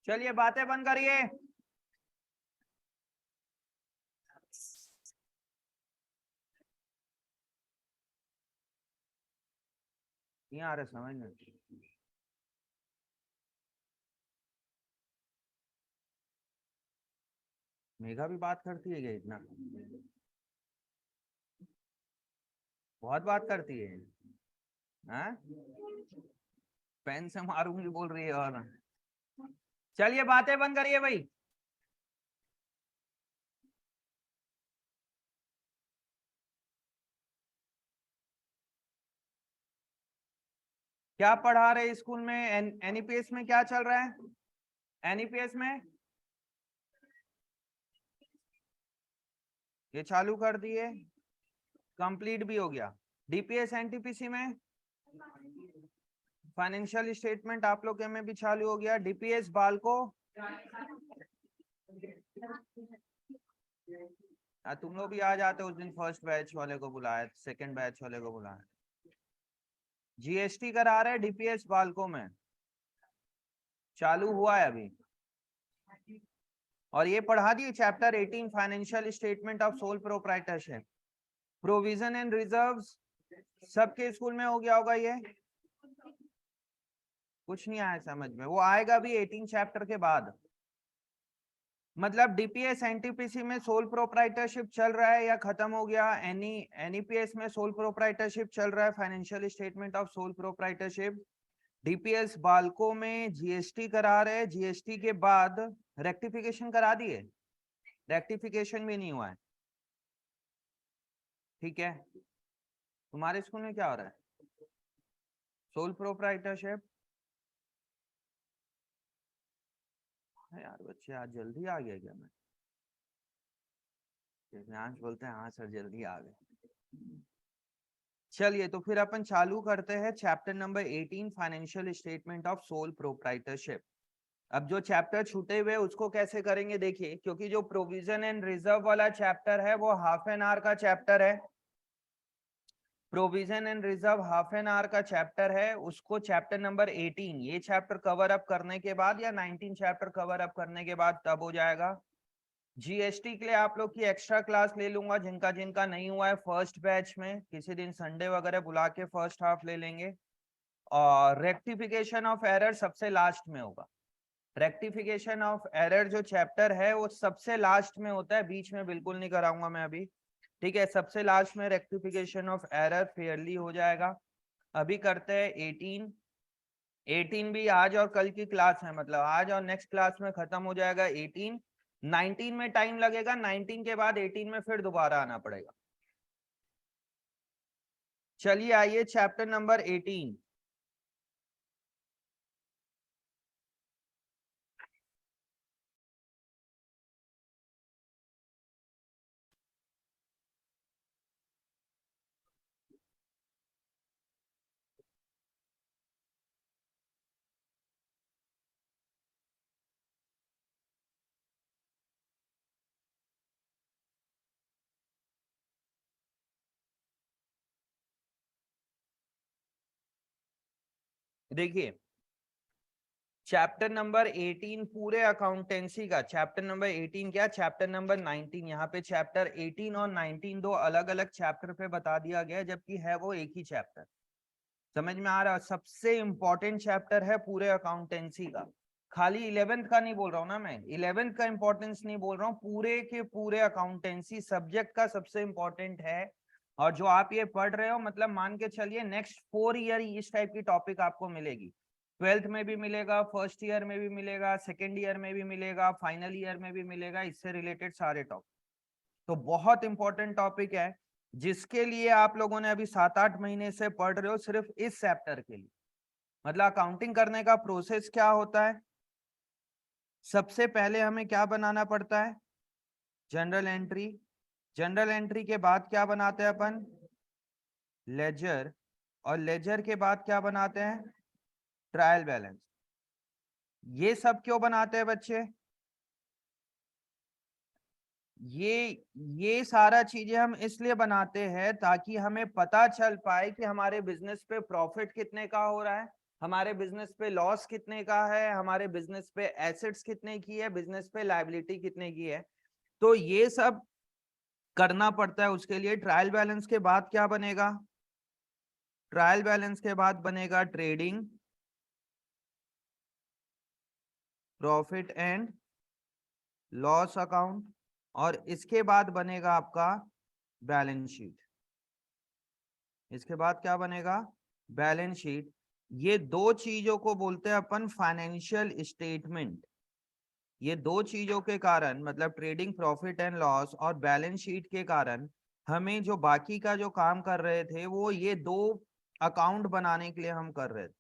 चलिए बातें बंद करिए। नहीं आ रहा समझ में। मेघा भी बात करती है क्या इतना? बहुत बात करती है। हाँ, पेन से मारूंगी बोल रही है। और चलिए बातें बंद करिए भाई। क्या पढ़ा रहे स्कूल में? एनईपीएस में क्या चल रहा है? एनईपीएस में ये चालू कर दिए, कंप्लीट भी हो गया। डीपीएस एनटीपीसी में फाइनेंशियल स्टेटमेंट आप लोग के में भी चालू हो गया। डीपीएस बालको तुम लोग भी आ जाते उस दिन, फर्स्ट बैच वाले को बुलाया, सेकंड बैच वाले को बुलाया। जीएसटी करा रहे डीपीएस बालको में, चालू हुआ है अभी। और ये पढ़ा दिए chapter 18 financial statement of sole proprietorship. Provision and reserves सबके स्कूल में हो गया होगा। ये कुछ नहीं आया समझ में, वो आएगा भी 18 चैप्टर के बाद। मतलब डीपीएस एनटीपीसी में सोल प्रोप्राइटरशिप चल रहा है या खत्म हो गया? एनईपीएस में सोल प्रोप्राइटरशिप चल रहा है, financial statement of sole proprietorship. DPS Balco में जीएसटी करा रहे, जीएसटी के बाद रेक्टिफिकेशन करा दिए, रेक्टिफिकेशन भी नहीं हुआ है। ठीक है, तुम्हारे स्कूल में क्या हो रहा है? Sole proprietorship. यार बच्चे आज जल्दी आ गए क्या? मैं बोलते हैं हाँ सर जल्दी आ गए। चलिए तो फिर अपन चालू करते हैं chapter number 18 financial statement of sole proprietorship. अब जो चैप्टर छूटे हुए उसको कैसे करेंगे देखिए, क्योंकि जो प्रोविजन एंड रिजर्व वाला चैप्टर है वो हाफ एन आवर का चैप्टर है। Provision and reserve half an hour का चैप्टर है, उसको चैप्टर नंबर 18 ये चैप्टर कवर अप करने के बाद या 19 चैप्टर कवर अप करने के बाद तब हो जाएगा। जीएसटी के लिए आप लोग की एक्स्ट्रा क्लास ले लूंगा, जिनका जिनका नहीं हुआ है फर्स्ट बैच में, किसी दिन संडे वगैरह बुला के फर्स्ट हाफ ले लेंगे। और रेक्टिफिकेशन ऑफ एरर सबसे लास्ट में होगा। रेक्टिफिकेशन ऑफ एरर जो चैप्टर है वो सबसे लास्ट में होता है, बीच में बिल्कुल नहीं कराऊंगा मैं अभी। ठीक है, सबसे लास्ट में रेक्टिफिकेशन ऑफ एरर फेयरली हो जाएगा। अभी करते हैं 18। 18 भी आज और कल की क्लास है, मतलब आज और नेक्स्ट क्लास में खत्म हो जाएगा 18। 19 में टाइम लगेगा, 19 के बाद 18 में फिर दोबारा आना पड़ेगा। चलिए आइए चैप्टर नंबर 18। देखिए चैप्टर नंबर 18 पूरे अकाउंटेंसी का, चैप्टर नंबर 18 क्या, चैप्टर नंबर 19, यहाँ पे चैप्टर 18 और 19 दो अलग अलग चैप्टर पे बता दिया गया, जबकि है वो एक ही चैप्टर। समझ में आ रहा है? सबसे इंपॉर्टेंट चैप्टर है पूरे अकाउंटेंसी का। खाली 11th का नहीं बोल रहा हूँ ना मैं, 11th का इंपॉर्टेंस नहीं बोल रहा हूँ, पूरे के पूरे अकाउंटेंसी सब्जेक्ट का सबसे इंपॉर्टेंट है। और जो आप ये पढ़ रहे हो, मतलब मान के चलिए नेक्स्ट 4 ईयर इस टाइप की टॉपिक आपको मिलेगी। 12th में भी मिलेगा, फर्स्ट ईयर में भी मिलेगा, सेकेंड ईयर में भी मिलेगा, फाइनल ईयर में भी मिलेगा, इससे रिलेटेड सारे टॉपिक। तो बहुत इंपॉर्टेंट टॉपिक है, जिसके लिए आप लोगों ने अभी 7-8 महीने से पढ़ रहे हो सिर्फ इस चैप्टर के लिए। मतलब अकाउंटिंग करने का प्रोसेस क्या होता है? सबसे पहले हमें क्या बनाना पड़ता है? General entry. जनरल एंट्री के बाद क्या बनाते हैं अपन? लेजर। और लेजर के बाद क्या बनाते हैं? Trial balance. ये सब क्यों बनाते हैं बच्चे? ये सारा चीजें हम इसलिए बनाते हैं ताकि हमें पता चल पाए कि हमारे बिजनेस पे प्रॉफिट कितने का हो रहा है, हमारे बिजनेस पे लॉस कितने का है, हमारे बिजनेस पे एसेट्स कितने की है, बिजनेस पे लायबिलिटी कितने की है। तो ये सब करना पड़ता है। उसके लिए ट्रायल बैलेंस के बाद क्या बनेगा, ट्रायल बैलेंस के बाद बनेगा trading profit and loss account, और इसके बाद बनेगा आपका बैलेंस शीट। इसके बाद क्या बनेगा, बैलेंस शीट। ये दो चीजों को बोलते हैं अपन फाइनेंशियल स्टेटमेंट। ये दो चीजों के कारण, मतलब ट्रेडिंग प्रॉफिट एंड लॉस और बैलेंस शीट के कारण, हमें जो बाकी का जो काम कर रहे थे वो ये दो अकाउंट बनाने के लिए हम कर रहे थे।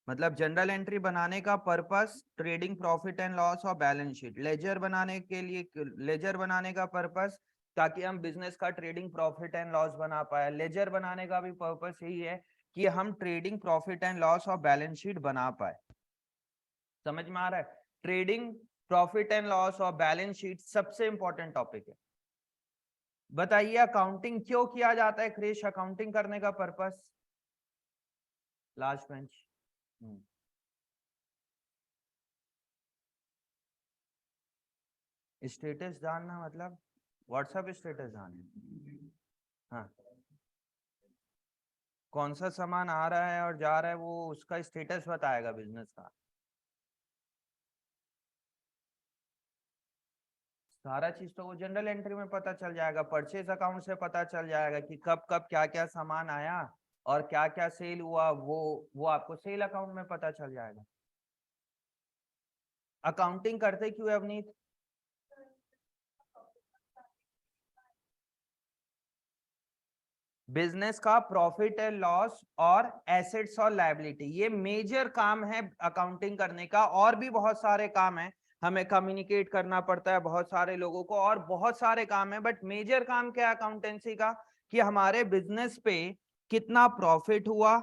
मतलब जनरल एंट्री बनाने का purpose trading profit and loss और बैलेंस शीट, लेजर बनाने के लिए, लेजर बनाने का पर्पस ताकि हम बिजनेस का ट्रेडिंग प्रॉफिट एंड लॉस बना पाए। लेजर बनाने का भी पर्पस यही है कि हम ट्रेडिंग प्रॉफिट एंड लॉस और बैलेंस शीट बना पाए। समझ में आ रहा है? ट्रेडिंग प्रॉफिट एंड लॉस और बैलेंस शीट सबसे इंपॉर्टेंट टॉपिक है। बताइए अकाउंटिंग क्यों किया जाता है क्रिश, अकाउंटिंग करने का पर्पस? Last bench. स्टेटस जानना मतलब व्हाट्सएप स्टेटस जानना। हाँ, कौन सा सामान आ रहा है और जा रहा है वो उसका स्टेटस बताएगा बिजनेस का। सारा चीज तो वो जनरल एंट्री में पता चल जाएगा, परचेज अकाउंट से पता चल जाएगा कि कब कब क्या क्या सामान आया और क्या क्या सेल हुआ, वो आपको सेल अकाउंट में पता चल जाएगा। अकाउंटिंग करते क्यों है अवनीत? बिजनेस का प्रॉफिट एंड लॉस और एसेट्स और लायबिलिटी, ये मेजर काम है अकाउंटिंग करने का। और भी बहुत सारे काम है, हमें कम्युनिकेट करना पड़ता है बहुत सारे लोगों को और बहुत सारे काम है, बट मेजर काम क्या है अकाउंटेंसी का, कि हमारे बिजनेस पे कितना प्रॉफिट हुआ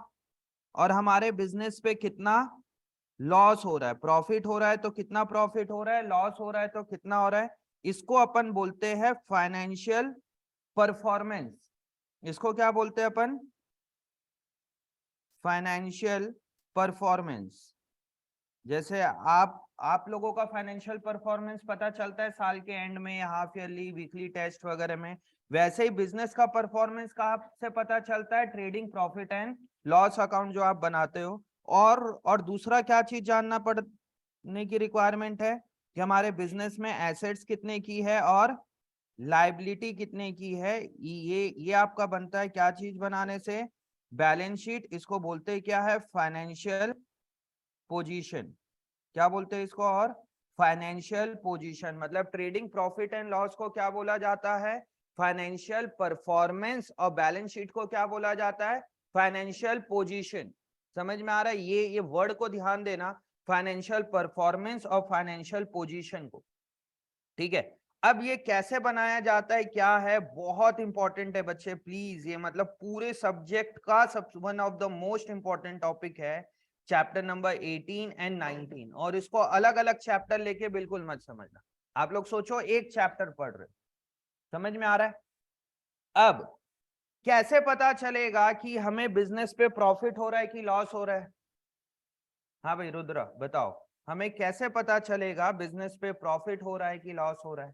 और हमारे बिजनेस पे कितना लॉस हो रहा है। प्रॉफिट हो रहा है तो कितना प्रॉफिट हो रहा है, लॉस हो रहा है तो कितना हो रहा है। इसको अपन बोलते हैं फाइनेंशियल परफॉर्मेंस। इसको क्या बोलते हैं अपन? Financial performance. जैसे आप लोगों का फाइनेंशियल परफॉर्मेंस पता चलता है साल के एंड में, हाफ ईयरली, वीकली टेस्ट वगैरह में। वैसे ही बिजनेस का परफॉर्मेंस कहाँ से पता चलता है? Trading profit and loss account जो आप बनाते हो। और दूसरा क्या चीज जानना पड़ने की रिक्वायरमेंट है कि हमारे बिजनेस में एसेट्स कितने की है और लाइबिलिटी कितने की है। ये आपका बनता है क्या चीज बनाने से? Balance sheet. इसको बोलते हैं क्या है? Financial position. क्या बोलते हैं इसको? और फाइनेंशियल पोजीशन। मतलब ट्रेडिंग प्रॉफिट एंड लॉस को क्या बोला जाता है? Financial performance. और बैलेंस शीट को क्या बोला जाता है? Financial position. समझ में आ रहा है? ये वर्ड को ध्यान देना, फाइनेंशियल परफॉर्मेंस और फाइनेंशियल पोजीशन को। ठीक है, अब ये कैसे बनाया जाता है, क्या है, बहुत इंपॉर्टेंट है बच्चे प्लीज। ये मतलब पूरे सब्जेक्ट का सब one of the most important topic है, चैप्टर नंबर 18 एंड 19। और इसको अलग अलग चैप्टर लेके बिल्कुल मत समझना। आप लोग सोचो एक चैप्टर पढ़ रहे, समझ में आ रहा है? अब कैसे पता चलेगा कि हमें बिजनेस पे प्रॉफिट हो रहा है कि लॉस हो रहा है? हाँ भाई रुद्र बताओ, हमें कैसे पता चलेगा बिजनेस पे प्रॉफिट हो रहा है कि लॉस हो रहा है?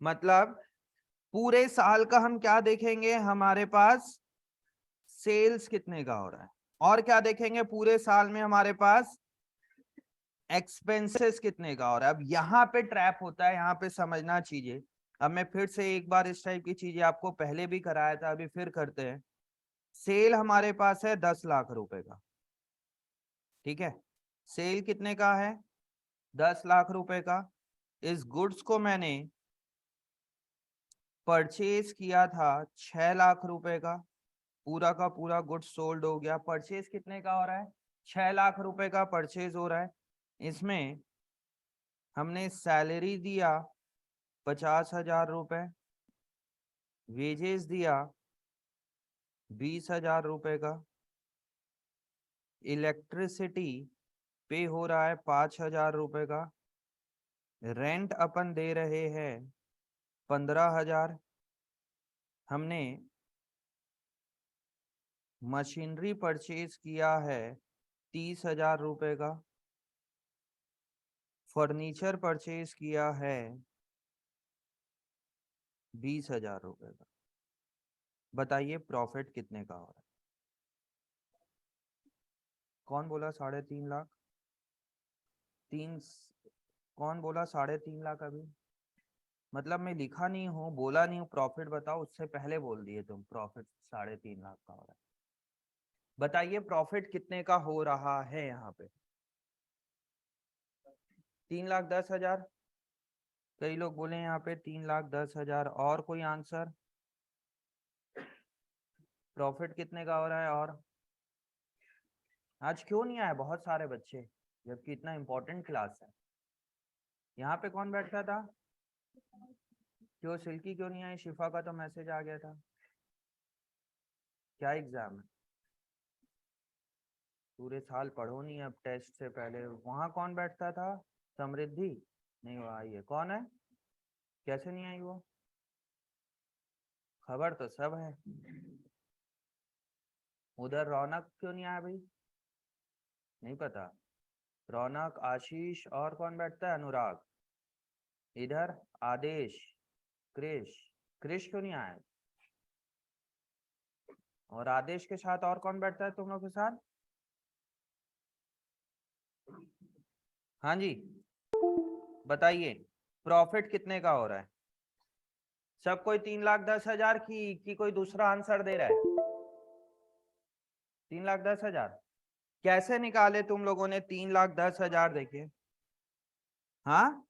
मतलब पूरे साल का हम क्या देखेंगे? हमारे पास सेल्स कितने का हो रहा है। और क्या देखेंगे? पूरे साल में हमारे पास एक्सपेंसेस कितने का हो रहा है। अब यहाँ पे ट्रैप होता है, यहाँ पे समझना चीजें। अब मैं फिर से एक बार इस टाइप की चीजें आपको पहले भी कराया था, अभी फिर करते हैं। सेल हमारे पास है 10 लाख रुपए का, ठीक है? सेल कितने का है? 10 लाख रुपए का। इस गुड्स को मैंने परचेज किया था 6 लाख रुपए का। पूरा का पूरा गुड्स सोल्ड हो गया। परचेज कितने का हो रहा है? 6 लाख रुपए का परचेज हो रहा है। इसमें हमने सैलरी दिया 50,000 रुपए, वेजेस दिया 20,000 रुपए का, इलेक्ट्रिसिटी पे हो रहा है 5,000 रुपए का, रेंट अपन दे रहे हैं 15,000, हमने मशीनरी परचेज किया है 30,000 रुपए का, फर्नीचर परचेज किया है 20,000 रुपए का। बताइए प्रॉफिट कितने का हो रहा है? कौन बोला 3.5 लाख? तीन कौन बोला 3.5 लाख? अभी मतलब मैं लिखा नहीं हूँ, बोला नहीं हूँ प्रॉफिट बताओ, उससे पहले बोल दिए तुम प्रॉफिट 3.5 लाख का हो रहा है। बताइए प्रॉफिट कितने का हो रहा है यहाँ पे? 3,10,000। कई लोग बोले यहाँ पे 3,10,000। और कोई आंसर? प्रॉफिट कितने का हो रहा है? और आज क्यों नहीं आए बहुत सारे बच्चे, जबकि इतना इंपॉर्टेंट क्लास है? यहाँ पे कौन बैठता था? क्यों सिल्की क्यों नहीं आई? शिफा का तो मैसेज आ गया था। क्या एग्जाम है? पूरे साल पढ़ो नहीं, अब टेस्ट से पहले। वहां कौन बैठता था? समृद्धि नहीं, वो आई है। कौन है? कैसे नहीं आई वो? खबर तो सब है। उधर रौनक क्यों नहीं आया भाई? नहीं पता। रौनक, आशीष, और कौन बैठता है? अनुराग। इधर आदेश, क्रिश। क्रिश क्यों नहीं आया? और आदेश के साथ और कौन बैठता है तुम लोग के साथ? हाँ जी बताइए प्रॉफिट कितने का हो रहा है? सब कोई 3,10,000 की कोई दूसरा आंसर दे रहा है? 3,10,000 कैसे निकाले तुम लोगों ने? 3,10,000 देखिए। हाँ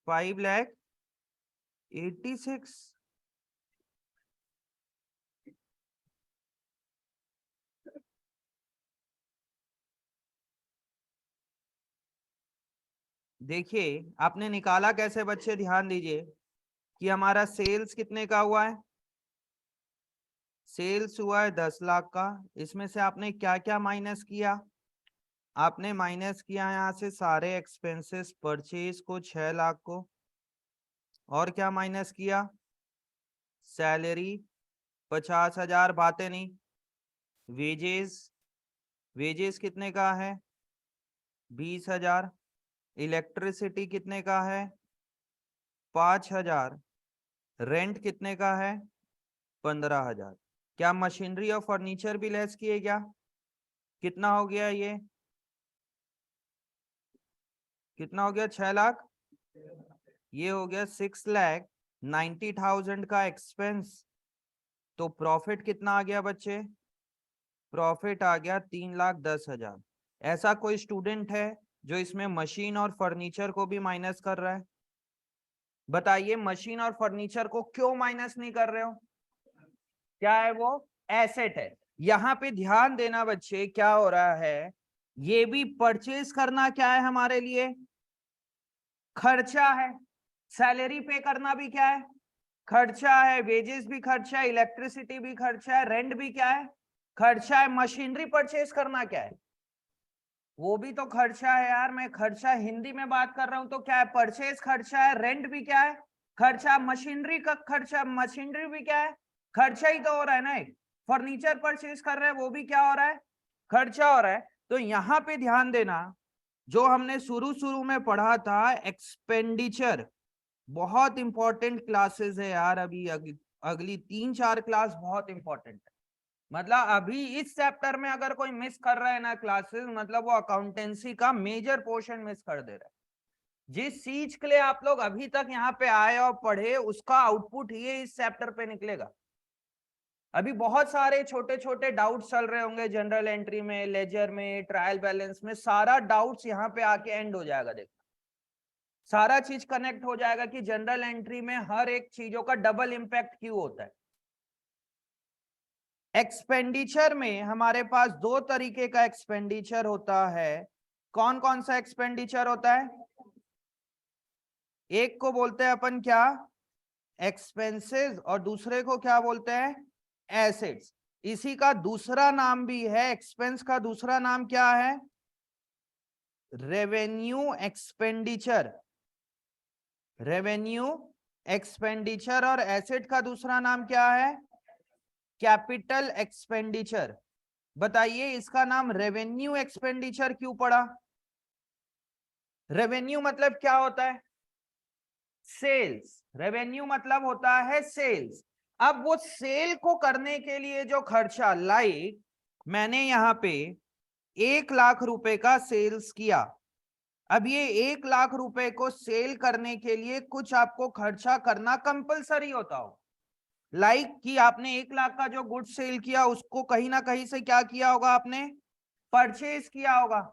5,86,000। देखिए आपने निकाला कैसे बच्चे, ध्यान दीजिए कि हमारा सेल्स कितने का हुआ है? सेल्स हुआ है 10 लाख का। इसमें से आपने क्या क्या माइनस किया? आपने माइनस किया यहाँ से सारे एक्सपेंसेस, परचेज को 6 लाख को। और क्या माइनस किया? सैलरी 50,000, बातें नहीं। वेजेस, वेजेस कितने का है? 20,000। इलेक्ट्रिसिटी कितने का है? 5,000। रेंट कितने का है? 15,000। क्या मशीनरी और फर्नीचर भी लेस किए क्या? कितना हो गया ये? कितना हो गया? 6 लाख। ये हो गया 6,90,000 का एक्सपेंस। तो प्रॉफिट कितना आ गया बच्चे? प्रॉफिट आ गया 3,10,000। ऐसा कोई स्टूडेंट है जो इसमें मशीन और फर्नीचर को भी माइनस कर रहा है? बताइए मशीन और फर्नीचर को क्यों माइनस नहीं कर रहे हो? क्या है वो? एसेट है। यहाँ पे ध्यान देना बच्चे, क्या हो रहा है? ये भी परचेज करना क्या है हमारे लिए? खर्चा है। सैलरी पे करना भी क्या है? खर्चा है। वेजेस भी खर्चा है, इलेक्ट्रिसिटी भी खर्चा है, रेंट भी क्या है? खर्चा है। मशीनरी परचेज करना क्या है? वो भी तो खर्चा है यार। मैं खर्चा हिंदी में बात कर रहा हूं तो क्या है? परचेज खर्चा है, रेंट भी क्या है? खर्चा। मशीनरी का खर्चा, मशीनरी भी क्या है? खर्चा ही तो हो रहा है ना। एक फर्नीचर परचेज कर रहे हैं, वो भी क्या हो रहा है? खर्चा हो रहा है। तो यहाँ पे ध्यान देना, जो हमने शुरू शुरू में पढ़ा था एक्सपेंडिचर, बहुत इंपॉर्टेंट क्लासेस है यार। अभी अगली 3-4 क्लास बहुत इंपॉर्टेंट है। मतलब अभी इस चैप्टर में अगर कोई मिस कर रहा है ना क्लासेस, मतलब वो अकाउंटेंसी का मेजर पोर्शन मिस कर दे रहा है। जिस चीज के लिए आप लोग अभी तक यहाँ पे आए और पढ़े, उसका आउटपुट ये इस चैप्टर पे निकलेगा। अभी बहुत सारे छोटे छोटे डाउट्स चल रहे होंगे जनरल एंट्री में, लेजर में, ट्रायल बैलेंस में। सारा डाउट्स यहाँ पे आके एंड हो जाएगा। देखो सारा चीज कनेक्ट हो जाएगा कि जनरल एंट्री में हर एक चीजों का डबल इंपैक्ट क्यों होता है। एक्सपेंडिचर में हमारे पास दो तरीके का एक्सपेंडिचर होता है। कौन कौन सा एक्सपेंडिचर होता है? एक को बोलते हैं अपन क्या? एक्सपेंसेस। और दूसरे को क्या बोलते हैं? एसेट्स। इसी का दूसरा नाम भी है, एक्सपेंस का दूसरा नाम क्या है? Revenue expenditure. रेवेन्यू एक्सपेंडिचर और एसेट का दूसरा नाम क्या है? Capital expenditure. बताइए इसका नाम रेवेन्यू एक्सपेंडिचर क्यों पड़ा? रेवेन्यू मतलब क्या होता है? सेल्स। रेवेन्यू मतलब होता है सेल्स। अब वो सेल को करने के लिए जो खर्चा, लाइक मैंने यहां पे 1 लाख रुपए का सेल्स किया। अब ये 1 लाख रुपए को सेल करने के लिए कुछ आपको खर्चा करना कंपलसरी होता हो, लाइक कि आपने 1 लाख का जो गुड्स सेल किया उसको कहीं ना कहीं से क्या किया होगा, आपने परचेज किया होगा।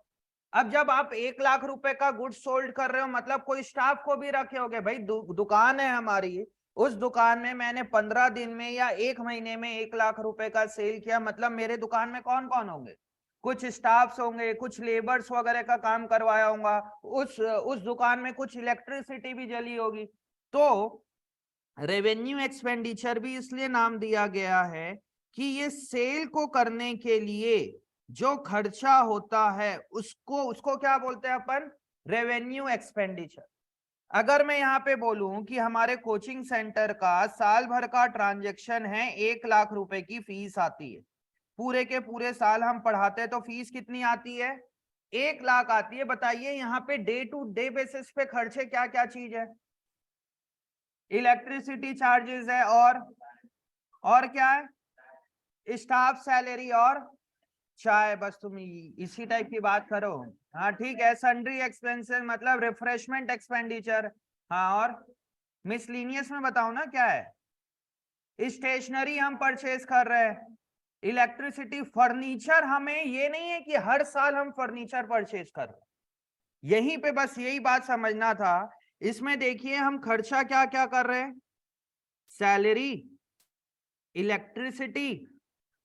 अब जब आप 1 लाख रुपए का गुड्स सोल्ड कर रहे हो, मतलब कोई स्टाफ को भी रखे होगे। भाई दुकान है हमारी, उस दुकान में मैंने 15 दिन में या 1 महीने में 1 लाख रुपए का सेल किया, मतलब मेरे दुकान में कौन कौन होंगे? कुछ स्टाफ्स होंगे, कुछ लेबर्स वगैरह का काम करवाया होगा, उस दुकान में कुछ इलेक्ट्रिसिटी भी जली होगी। तो रेवेन्यू एक्सपेंडिचर भी इसलिए नाम दिया गया है कि ये सेल को करने के लिए जो खर्चा होता है उसको उसको क्या बोलते हैं अपन? Revenue expenditure. अगर मैं यहाँ पे बोलूं कि हमारे कोचिंग सेंटर का साल भर का ट्रांजैक्शन है, 1 लाख रुपए की फीस आती है, पूरे के पूरे साल हम पढ़ाते हैं तो फीस कितनी आती है? 1 लाख आती है। बताइए यहाँ पे डे टू डे बेसिस पे खर्चे क्या क्या चीज है? इलेक्ट्रिसिटी चार्जेस है, और क्या है? स्टाफ सैलरी और चाय। बस तुम इसी टाइप की बात करो। हाँ ठीक है। सन्ड्री एक्सपेंसेस मतलब रिफ्रेशमेंट एक्सपेंडिचर। हाँ, और मिसलिनियस में बताओ ना क्या है? स्टेशनरी हम परचेज कर रहे हैं, इलेक्ट्रिसिटी, फर्नीचर। हमें ये नहीं है कि हर साल हम फर्नीचर परचेज कर रहे हैं, यहीं पे बस यही बात समझना था। इसमें देखिए हम खर्चा क्या क्या कर रहे हैं? सैलरी, इलेक्ट्रिसिटी,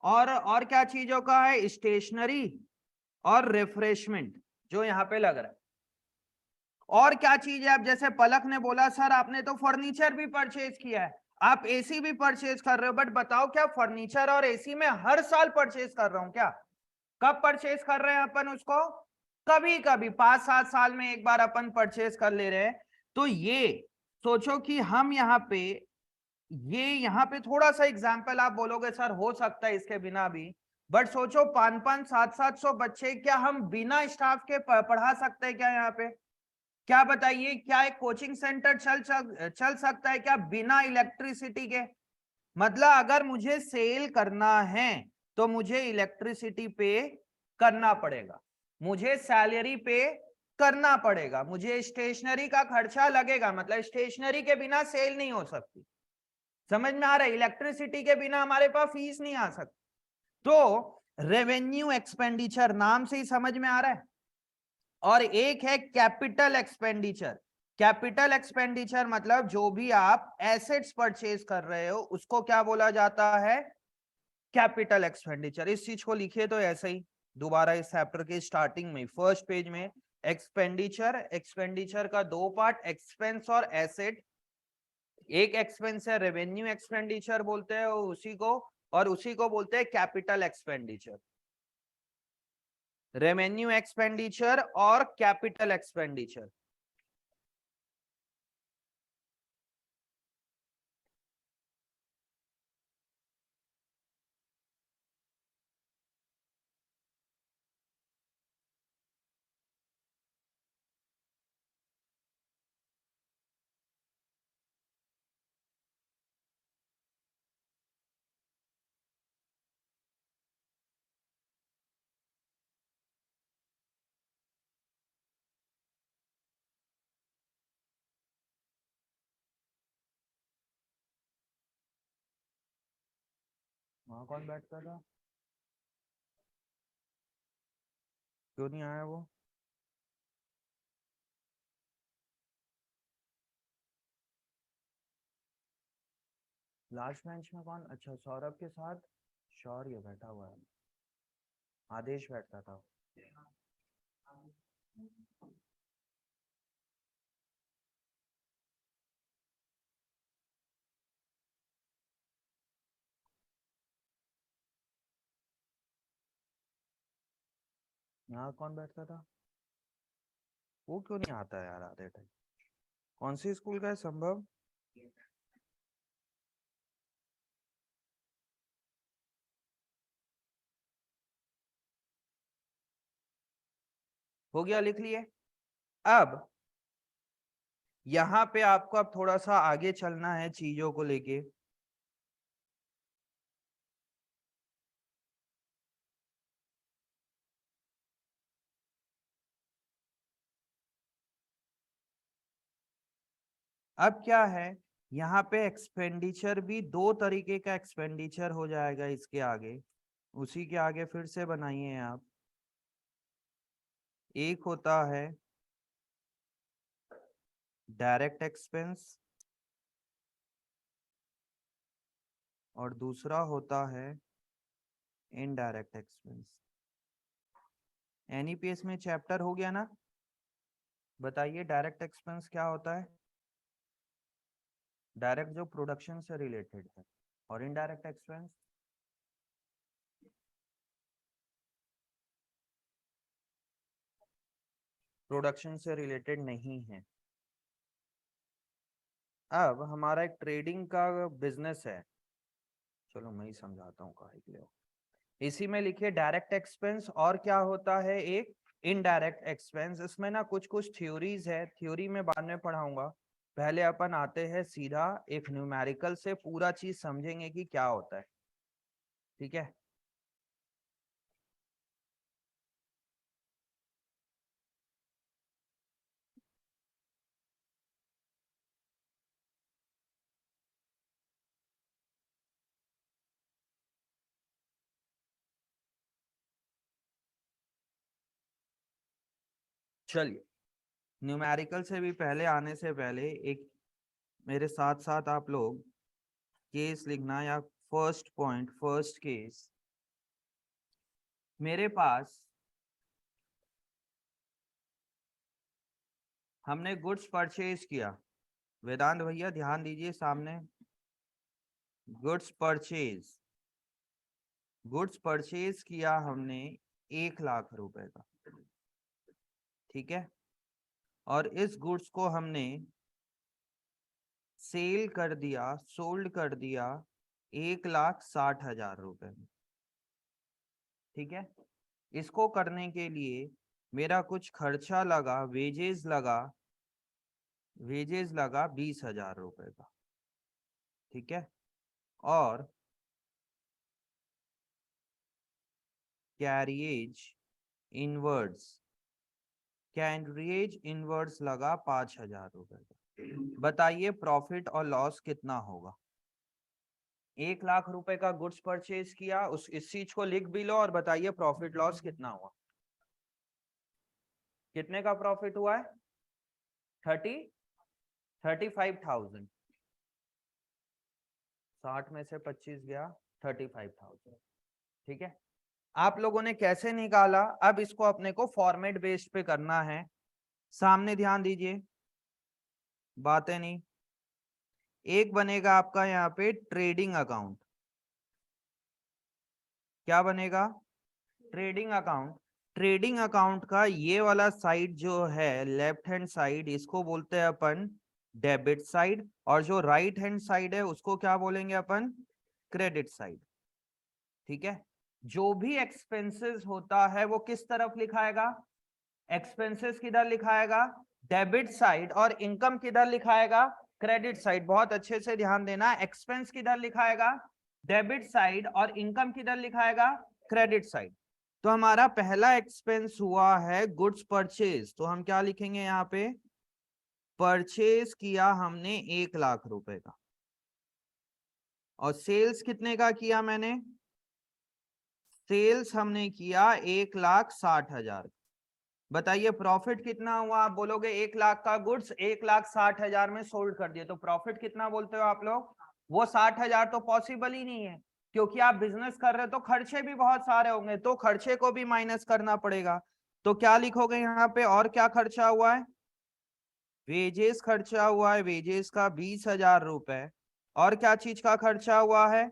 और क्या चीजों का है? स्टेशनरी और रिफ्रेशमेंट जो यहाँ पे लग रहा है। और क्या चीज है? अब जैसे पलक ने बोला सर आपने तो फर्नीचर भी परचेज किया है, आप एसी भी परचेज कर रहे हो, बट बताओ क्या फर्नीचर और एसी में हर साल परचेज कर रहा हूं क्या? कब परचेज कर रहे हैं अपन उसको? कभी कभी 5-7 साल में एक बार अपन परचेज कर ले रहे हैं। तो ये सोचो कि हम यहाँ पे, ये यहाँ पे थोड़ा सा एग्जाम्पल आप बोलोगे सर हो सकता है इसके बिना भी, बट सोचो 5-5, 700 बच्चे क्या हम बिना स्टाफ के पढ़ा सकते हैं क्या यहाँ पे? क्या बताइए, क्या एक कोचिंग सेंटर चल सकता है क्या बिना इलेक्ट्रिसिटी के? मतलब अगर मुझे सेल करना है तो मुझे इलेक्ट्रिसिटी पे करना पड़ेगा, मुझे सैलरी पे करना पड़ेगा, मुझे स्टेशनरी का खर्चा लगेगा, मतलब स्टेशनरी के बिना सेल नहीं हो सकती। समझ में आ रहा है? इलेक्ट्रिसिटी के बिना हमारे पास फीस नहीं आ सकती। तो रेवेन्यू एक्सपेंडिचर नाम से ही समझ में आ रहा है। और एक है कैपिटल एक्सपेंडिचर। कैपिटल एक्सपेंडिचर मतलब जो भी आप एसेट्स परचेज कर रहे हो उसको क्या बोला जाता है? Capital expenditure. इस चीज को लिखिए तो ऐसे ही दोबारा इस चैप्टर के स्टार्टिंग में फर्स्ट पेज में, एक्सपेंडिचर, एक्सपेंडिचर का दो पार्ट, एक्सपेंस और एसेट। एक एक्सपेंस है रेवेन्यू एक्सपेंडिचर बोलते हैं उसी को, और उसी को बोलते हैं कैपिटल एक्सपेंडिचर। रेवेन्यू एक्सपेंडिचर और कैपिटल एक्सपेंडिचर। वहां कौन बैठता था? क्यों नहीं आया वो? लास्ट बेंच में कौन? अच्छा, सौरभ के साथ शौर्य बैठा हुआ है, आदेश बैठता था। यहाँ कौन बैठता था? वो क्यों नहीं आता है यार आधे टाइम? कौन सी स्कूल का है? संभव? हो गया, लिख लिए। अब यहां पे आपको अब थोड़ा सा आगे चलना है चीजों को लेके। अब क्या है, यहाँ पे एक्सपेंडिचर भी दो तरीके का एक्सपेंडिचर हो जाएगा इसके आगे, उसी के आगे फिर से बनाइए आप। एक होता है डायरेक्ट एक्सपेंस और दूसरा होता है इनडायरेक्ट एक्सपेंस। एनईपीएस में चैप्टर हो गया ना। बताइए डायरेक्ट एक्सपेंस क्या होता है। डायरेक्ट जो प्रोडक्शन से रिलेटेड है, और इनडायरेक्ट एक्सपेंस प्रोडक्शन से रिलेटेड नहीं है। अब हमारा एक ट्रेडिंग का बिजनेस है, चलो मैं ही समझाता हूँ काहे के लिए। इसी में लिखिए डायरेक्ट एक्सपेंस और क्या होता है एक इनडायरेक्ट एक्सपेंस। इसमें ना कुछ कुछ थ्योरीज है, थ्योरी में बाद में पढ़ाऊंगा। पहले अपन आते हैं सीधा एक न्यूमेरिकल से, पूरा चीज समझेंगे कि क्या होता है। ठीक है, चलिए। न्यूमेरिकल से भी पहले आने से पहले एक मेरे साथ साथ आप लोग केस लिखना, या फर्स्ट पॉइंट, फर्स्ट केस। मेरे पास हमने गुड्स परचेज किया। वेदांत भैया ध्यान दीजिए सामने। गुड्स परचेज, गुड्स परचेज किया हमने 1,00,000 रुपए का। ठीक है, और इस गुड्स को हमने सेल कर दिया, सोल्ड कर दिया 1,60,000 रुपए में। ठीक है, इसको करने के लिए मेरा कुछ खर्चा लगा, वेजेस लगा, वेजेस लगा 20,000 रुपए का। ठीक है, और कैरिएज इनवर्ड्स, कैरिएज इनवर्ड्स लगा 5,000 रुपए का। बताइए प्रॉफिट और लॉस कितना होगा। 1,00,000 रुपए का गुड्स परचेज किया, उस इस चीज को लिख भी लो और बताइए प्रॉफिट लॉस कितना हुआ। कितने का प्रॉफिट हुआ है? 35,000। 60 में से 25 गया, 35,000। ठीक है, आप लोगों ने कैसे निकाला, अब इसको अपने को फॉर्मेट बेस्ड पे करना है। सामने ध्यान दीजिए, बातें नहीं। एक बनेगा आपका यहाँ पे ट्रेडिंग अकाउंट। क्या बनेगा? Trading account. ट्रेडिंग अकाउंट का ये वाला साइड जो है, लेफ्ट हैंड साइड, इसको बोलते हैं अपन डेबिट साइड, और जो राइट हैंड साइड है उसको क्या बोलेंगे अपन? Credit side. ठीक है, जो भी एक्सपेंसेस होता है वो किस तरफ लिखाएगा? एक्सपेंसेस किधर लिखाएगा? Debit side. और इनकम किधर लिखाएगा? Credit side. बहुत अच्छे से ध्यान देना, एक्सपेंस किधर लिखाएगा? Debit side. और इनकम किधर लिखाएगा? Credit side. तो हमारा पहला एक्सपेंस हुआ है गुड्स परचेज, तो हम क्या लिखेंगे यहाँ पे? परचेज किया हमने 1,00,000 रुपए का, और सेल्स कितने का किया मैंने? सेल्स हमने किया 1,60,000। बताइए प्रॉफिट कितना हुआ? आप बोलोगे 1,00,000 का गुड्स 1,60,000 में सोल्ड कर दिए, तो प्रॉफिट कितना बोलते हो आप लोग? वो 60,000 तो पॉसिबल ही नहीं है, क्योंकि आप बिजनेस कर रहे हो तो खर्चे भी बहुत सारे होंगे, तो खर्चे को भी माइनस करना पड़ेगा। तो क्या लिखोगे यहाँ पे, और क्या खर्चा हुआ है? वेजेस खर्चा हुआ है, वेजेस का 20,000 रुपए। और क्या चीज का खर्चा हुआ है?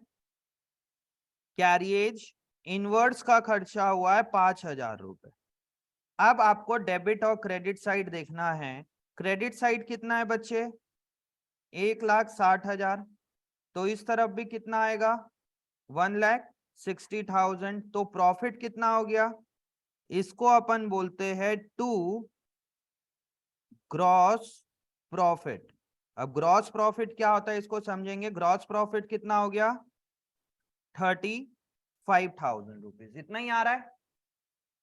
कैरिएज इनवर्ड्स का खर्चा हुआ है 5,000 रुपए। अब आपको डेबिट और क्रेडिट साइड देखना है। क्रेडिट साइड कितना है बच्चे? 1,60,000, तो इस तरफ भी कितना आएगा 1,60,000। तो प्रॉफिट कितना हो गया, इसको अपन बोलते हैं टू ग्रॉस प्रॉफिट। अब ग्रॉस प्रॉफिट क्या होता है इसको समझेंगे। ग्रॉस प्रॉफिट कितना हो गया 35,000 रुपीज। इतना ही आ रहा है,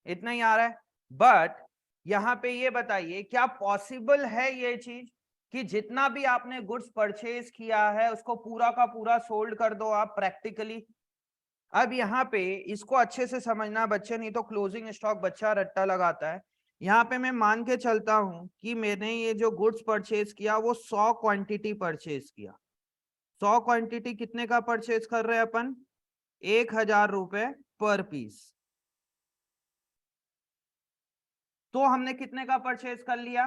इतना ही आ रहा है। बट यहां पे ये बताइए क्या पॉसिबल है ये चीज कि जितना भी आपने गुड्स परचेज किया है उसको पूरा का पूरा सोल्ड कर दो आप प्रैक्टिकली। अब यहाँ पे इसको अच्छे से समझना बच्चे, नहीं तो क्लोजिंग स्टॉक बच्चा रट्टा लगाता है। यहाँ पे मैं मान के चलता हूं कि मैंने ये जो गुड्स परचेज किया वो 100 क्वांटिटी परचेज किया। 100 क्वांटिटी कितने का परचेज कर रहे हैं अपन, 1,000 रुपए पर पीस। तो हमने कितने का परचेज कर लिया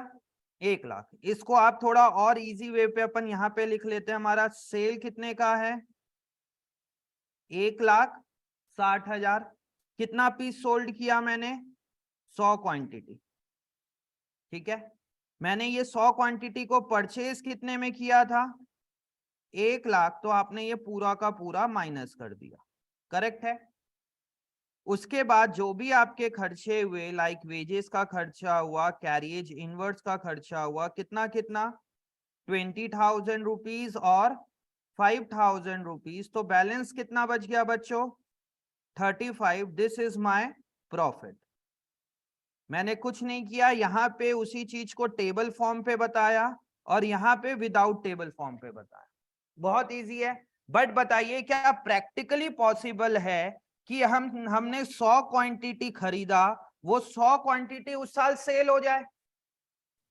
1,00,000। इसको आप थोड़ा और इजी वे पे अपन यहाँ पे लिख लेते हैं। हमारा सेल कितने का है 1,60,000। कितना पीस सोल्ड किया मैंने 100 क्वांटिटी। ठीक है, मैंने ये 100 क्वांटिटी को परचेज कितने में किया था 1,00,000, तो आपने ये पूरा का पूरा माइनस कर दिया। करेक्ट है। उसके बाद जो भी आपके खर्चे हुए लाइक वेजेस का खर्चा हुआ, कैरियज इनवर्ट्स का खर्चा हुआ, कितना कितना 20,000 रुपीज और 5,000 रुपीज, तो बैलेंस कितना बच गया बच्चों 35। This is my profit. मैंने कुछ नहीं किया, यहाँ पे उसी चीज को टेबल फॉर्म पे बताया और यहाँ पे विदाउट टेबल फॉर्म पे बताया। बहुत इजी है। बट बताइए क्या प्रैक्टिकली पॉसिबल है कि हमने 100 क्वांटिटी खरीदा, वो 100 क्वांटिटी उस साल सेल हो जाए।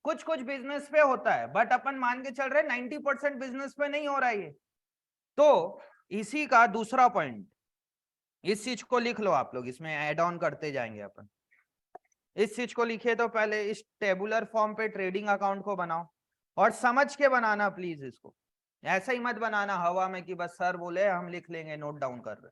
कुछ कुछ बिजनेस पे होता है बट अपन मान के चल रहे 90% बिजनेस पे नहीं हो रहा है ये। तो इसी का दूसरा पॉइंट, इस चीज को लिख लो आप लोग, इसमें ऐड ऑन करते जाएंगे अपन। इस चीज को लिखे तो पहले इस टेबुलर फॉर्म पे ट्रेडिंग अकाउंट को बनाओ और समझ के बनाना प्लीज। इसको ऐसा ही मत बनाना हवा में कि बस सर बोले हम लिख लेंगे, नोट डाउन कर रहे।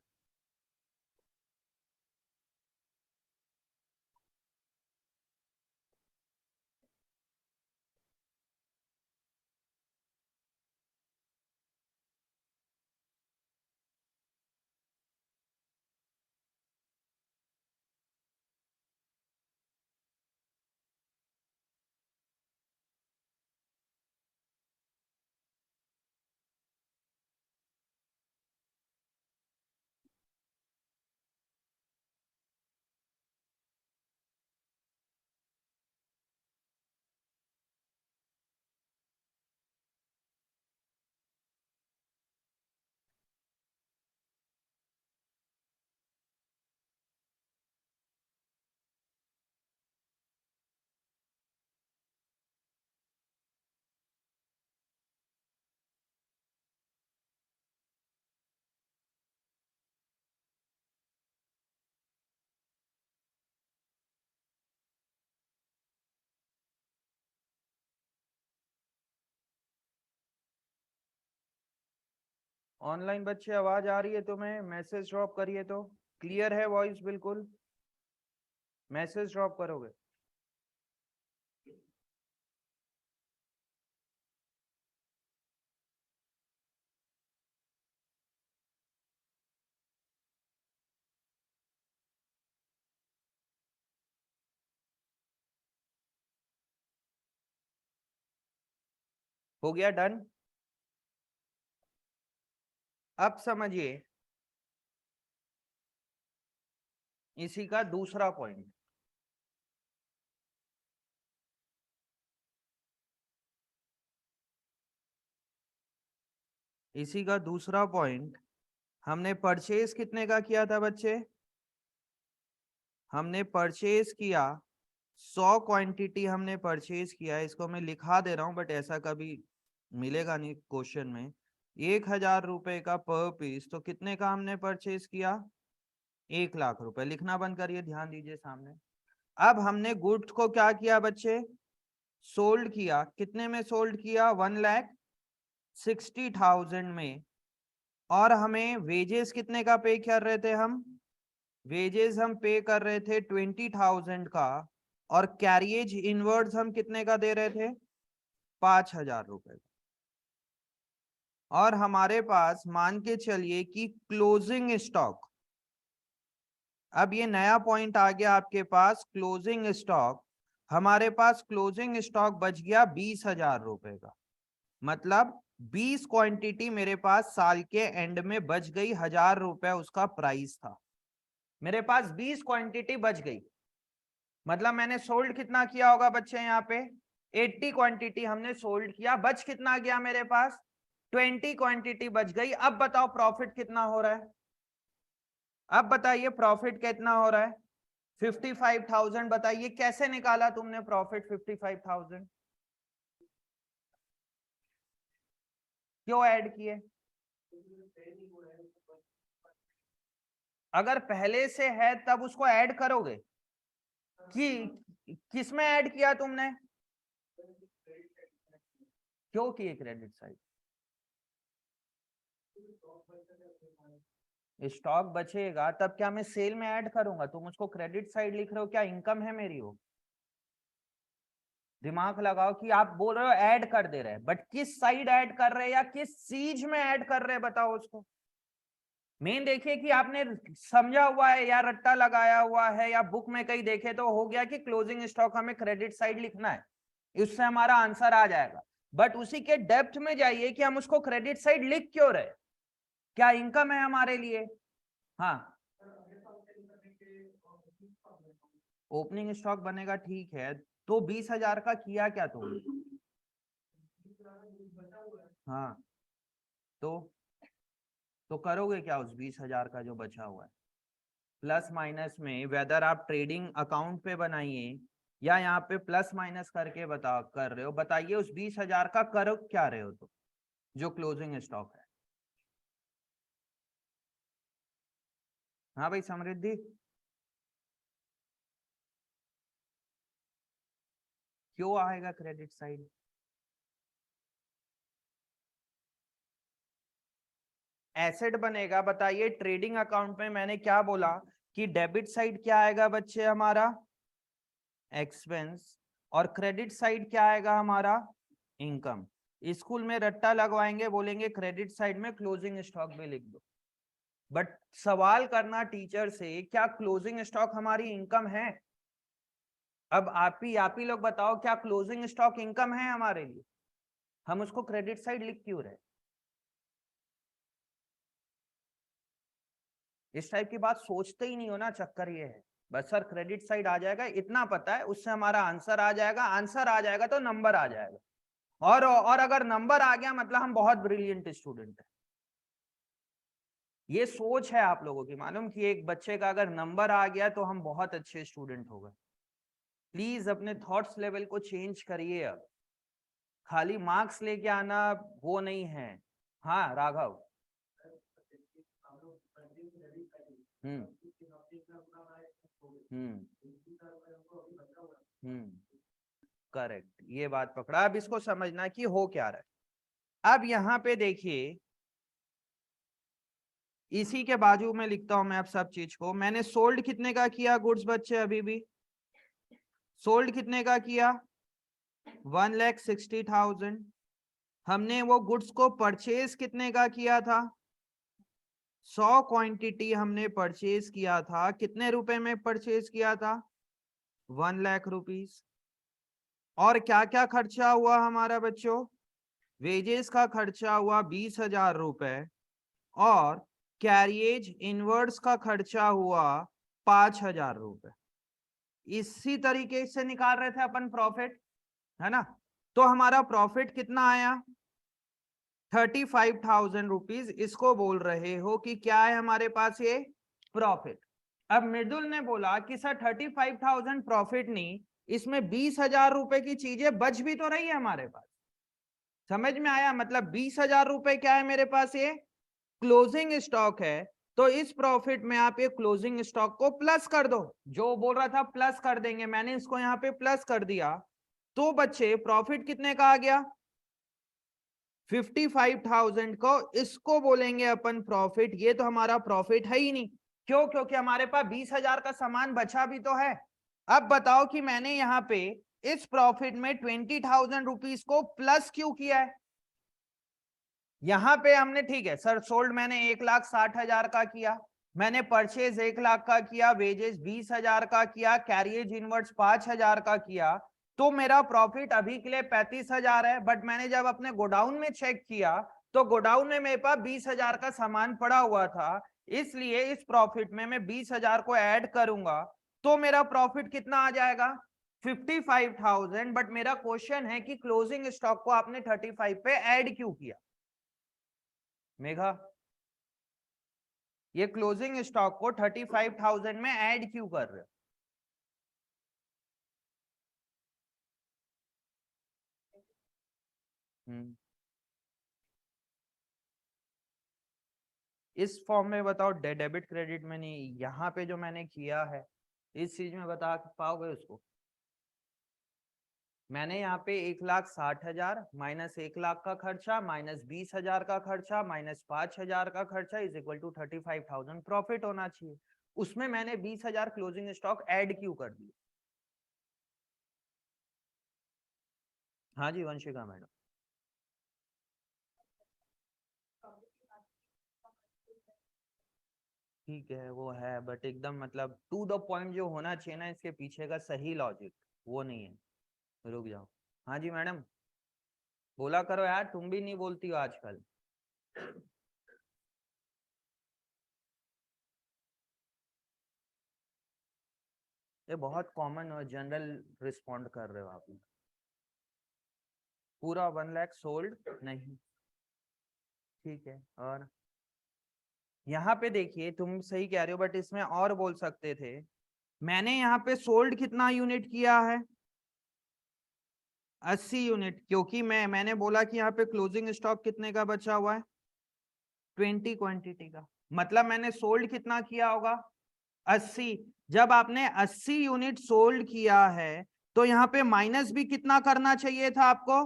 ऑनलाइन बच्चे आवाज आ रही है तुम्हें, मैसेज ड्रॉप करिए तो। क्लियर है वॉइस बिल्कुल, मैसेज ड्रॉप करोगे। हो गया डन। अब समझिए इसी का दूसरा पॉइंट। इसी का दूसरा पॉइंट, हमने परचेज कितने का किया था बच्चे, हमने परचेज किया 100 क्वांटिटी हमने परचेज किया। इसको मैं लिखा दे रहा हूं बट ऐसा कभी मिलेगा नहीं क्वेश्चन में। 1,000 रुपए का पर पीस, तो कितने का हमने परचेज किया 1,00,000 रुपए। लिखना बंद करिए, ध्यान दीजिए सामने। अब हमने गुड्स को क्या किया बच्चे, सोल्ड किया। कितने में सोल्ड किया 1,60,000 में। और हमें वेजेस कितने का पे कर रहे थे हम, वेजेस हम पे कर रहे थे 20,000 का। और कैरियज इनवर्ड्स हम कितने का दे रहे थे 5,000 रुपए। और हमारे पास मान के चलिए कि क्लोजिंग स्टॉक, अब ये नया पॉइंट आ गया आपके पास, क्लोजिंग स्टॉक। हमारे पास क्लोजिंग स्टॉक बच गया 20,000 रुपए का, मतलब 20 क्वांटिटी मेरे पास साल के एंड में बच गई, 1,000 रुपए उसका प्राइस था। मेरे पास 20 क्वांटिटी बच गई, मतलब मैंने सोल्ड कितना किया होगा बच्चे, यहाँ पे 80 क्वांटिटी हमने सोल्ड किया, बच कितना गया मेरे पास, 20 क्वांटिटी बच गई। अब बताओ प्रॉफिट कितना हो रहा है, अब बताइए प्रॉफिट कितना हो रहा है, 55,000। बताइए कैसे निकाला तुमने प्रॉफिट 55,000, क्यों ऐड किए? अगर पहले से है तब उसको ऐड करोगे कि किस में ऐड किया तुमने, क्यों किए क्रेडिट साइड? स्टॉक बचेगा तब क्या मैं सेल में ऐड करूंगा, तुम उसको क्रेडिट साइड लिख रहे हो, क्या इनकम है मेरी वो? दिमाग लगाओ कि आप बोल रहे हो ऐड कर दे रहे, बट किस साइड ऐड कर रहे हैं या किस चीज में ऐड कर रहे हैं, बताओ उसको। मेन देखिए कि आपने समझा हुआ है या रट्टा लगाया हुआ है या बुक में कहीं देखे तो हो गया कि क्लोजिंग स्टॉक हमें क्रेडिट साइड लिखना है, इससे हमारा आंसर आ जाएगा। बट उसी के डेप्थ में जाइए कि हम उसको क्रेडिट साइड लिख क्यों रहे, क्या इनकम है हमारे लिए? हाँ, ओपनिंग स्टॉक बनेगा ठीक है, तो 20,000 का किया क्या तुमने? हाँ, तो करोगे क्या उस 20,000 का जो बचा हुआ है? प्लस माइनस में वेदर आप ट्रेडिंग अकाउंट पे बनाइए या यहाँ पे प्लस माइनस करके बता कर रहे हो, बताइए उस 20,000 का करो क्या रहे हो तो, जो क्लोजिंग स्टॉक है। हाँ भाई समृद्धि, क्यों आएगा क्रेडिट साइड? एसेट बनेगा, बताइए ट्रेडिंग अकाउंट में मैंने क्या बोला कि डेबिट साइड क्या आएगा बच्चे हमारा, एक्सपेंस, और क्रेडिट साइड क्या आएगा हमारा, इनकम। स्कूल में रट्टा लगवाएंगे, बोलेंगे क्रेडिट साइड में क्लोजिंग स्टॉक भी लिख दो, बट सवाल करना टीचर से क्या क्लोजिंग स्टॉक हमारी इनकम है? अब आप ही लोग बताओ, क्या क्लोजिंग स्टॉक इनकम है हमारे लिए? हम उसको क्रेडिट साइड लिख क्यों रहे? इस टाइप की बात सोचते ही नहीं हो ना, चक्कर ये है। बस सर क्रेडिट साइड आ जाएगा इतना पता है, उससे हमारा आंसर आ जाएगा, आंसर आ जाएगा तो नंबर आ जाएगा, और अगर नंबर आ गया मतलब हम बहुत ब्रिलियंट स्टूडेंट है। ये सोच है आप लोगों की, मालूम कि एक बच्चे का अगर नंबर आ गया तो हम बहुत अच्छे स्टूडेंट हो गए। प्लीज अपने थॉट्स लेवल को चेंज करिए, अब खाली मार्क्स लेके आना वो नहीं है। हाँ राघव। हम्म हम्म हम्म करेक्ट, ये बात पकड़ा। अब इसको समझना कि हो क्या रहा है। अब यहाँ पे देखिए, इसी के बाजू में लिखता हूं मैं अब सब चीज को, मैंने सोल्ड कितने का किया गुड्स बच्चे, अभी भी सोल्ड कितने का किया, 1,60,000। हमने वो गुड्स को परचेज कितने का किया था, 100 क्वांटिटी हमने परचेज किया था, कितने रुपए में परचेज किया था, 1,00,000 रुपीज। और क्या क्या खर्चा हुआ हमारा बच्चों, वेजेस का खर्चा हुआ 20,000 रुपए, और कैरियज इनवर्ड्स का खर्चा हुआ 5,000 रुपए। इसी तरीके से निकाल रहे थे अपन प्रॉफिट, है ना? तो हमारा प्रॉफिट कितना आया, 35,000 रुपीज। इसको बोल रहे हो कि क्या है हमारे पास ये प्रॉफिट। अब मृदुल ने बोला कि सर 35,000 प्रॉफिट नहीं, इसमें 20,000 रुपए की चीजें बच भी तो रही है हमारे पास। समझ में आया, मतलब 20,000 रुपए क्या है मेरे पास, ये क्लोजिंग स्टॉक है। तो इस प्रॉफिट में आप ये क्लोजिंग स्टॉक को प्लस कर दो, जो बोल रहा था प्लस कर देंगे, मैंने इसको यहाँ पे प्लस कर दिया। तो बच्चे प्रॉफिट कितने का आ गया, 55,000 को, इसको बोलेंगे अपन प्रॉफिट। ये तो हमारा प्रॉफिट है ही नहीं, क्यों? क्योंकि हमारे पास 20,000 का सामान बचा भी तो है। अब बताओ कि मैंने यहाँ पे इस प्रॉफिट में 20,000 रुपीज को प्लस क्यों किया है? यहाँ पे हमने ठीक है सर, सोल्ड मैंने 1,60,000 का किया, मैंने परचेज 1,00,000 का किया, वेजेस 20,000 का किया, कैरियज इनवर्ट्स 5,000 का किया, तो मेरा प्रॉफिट अभी के लिए 35,000 है। बट मैंने जब अपने गोडाउन में चेक किया तो गोडाउन में मेरे पास 20,000 का सामान पड़ा हुआ था, इसलिए इस प्रॉफिट में मैं 20,000 को ऐड करूंगा तो मेरा प्रॉफिट कितना आ जाएगा 55,000। बट मेरा क्वेश्चन है कि क्लोजिंग स्टॉक को आपने 35 पे ऐड क्यों किया मेघा, ये क्लोजिंग स्टॉक को 35,000 में ऐड क्यों कर रहे हो? इस फॉर्म में बताओ, डेबिट क्रेडिट में नहीं, यहाँ पे जो मैंने किया है इस चीज में बता पाओगे उसको? मैंने यहाँ पे 1,60,000 माइनस 1,00,000 का खर्चा माइनस 20,000 का खर्चा माइनस 5,000 का खर्चा इज इक्वल टू 35,000 प्रॉफिट होना चाहिए, उसमें मैंने 20,000 क्लोजिंग स्टॉक ऐड क्यों कर दिया? हाँ जी वंशिका मैडम। ठीक है वो है, बट एकदम मतलब टू द पॉइंट जो होना चाहिए ना, इसके पीछे का सही लॉजिक वो नहीं है। रुक जाओ। हाँ जी मैडम, बोला करो यार, तुम भी नहीं बोलती हो आजकल। ये बहुत कॉमन और जनरल रिस्पॉन्ड कर रहे हो आप लोग। पूरा 1,00,000 सोल्ड नहीं, ठीक है। और यहाँ पे देखिए तुम सही कह रहे हो, बट इसमें और बोल सकते थे। मैंने यहाँ पे सोल्ड कितना यूनिट किया है 80 यूनिट, क्योंकि मैंने बोला कि यहाँ पे क्लोजिंग स्टॉक कितने का बचा हुआ है 20 क्वांटिटी का, मतलब मैंने सोल्ड कितना किया होगा 80। जब आपने 80 यूनिट सोल्ड किया है तो यहाँ पे माइनस भी कितना करना चाहिए था आपको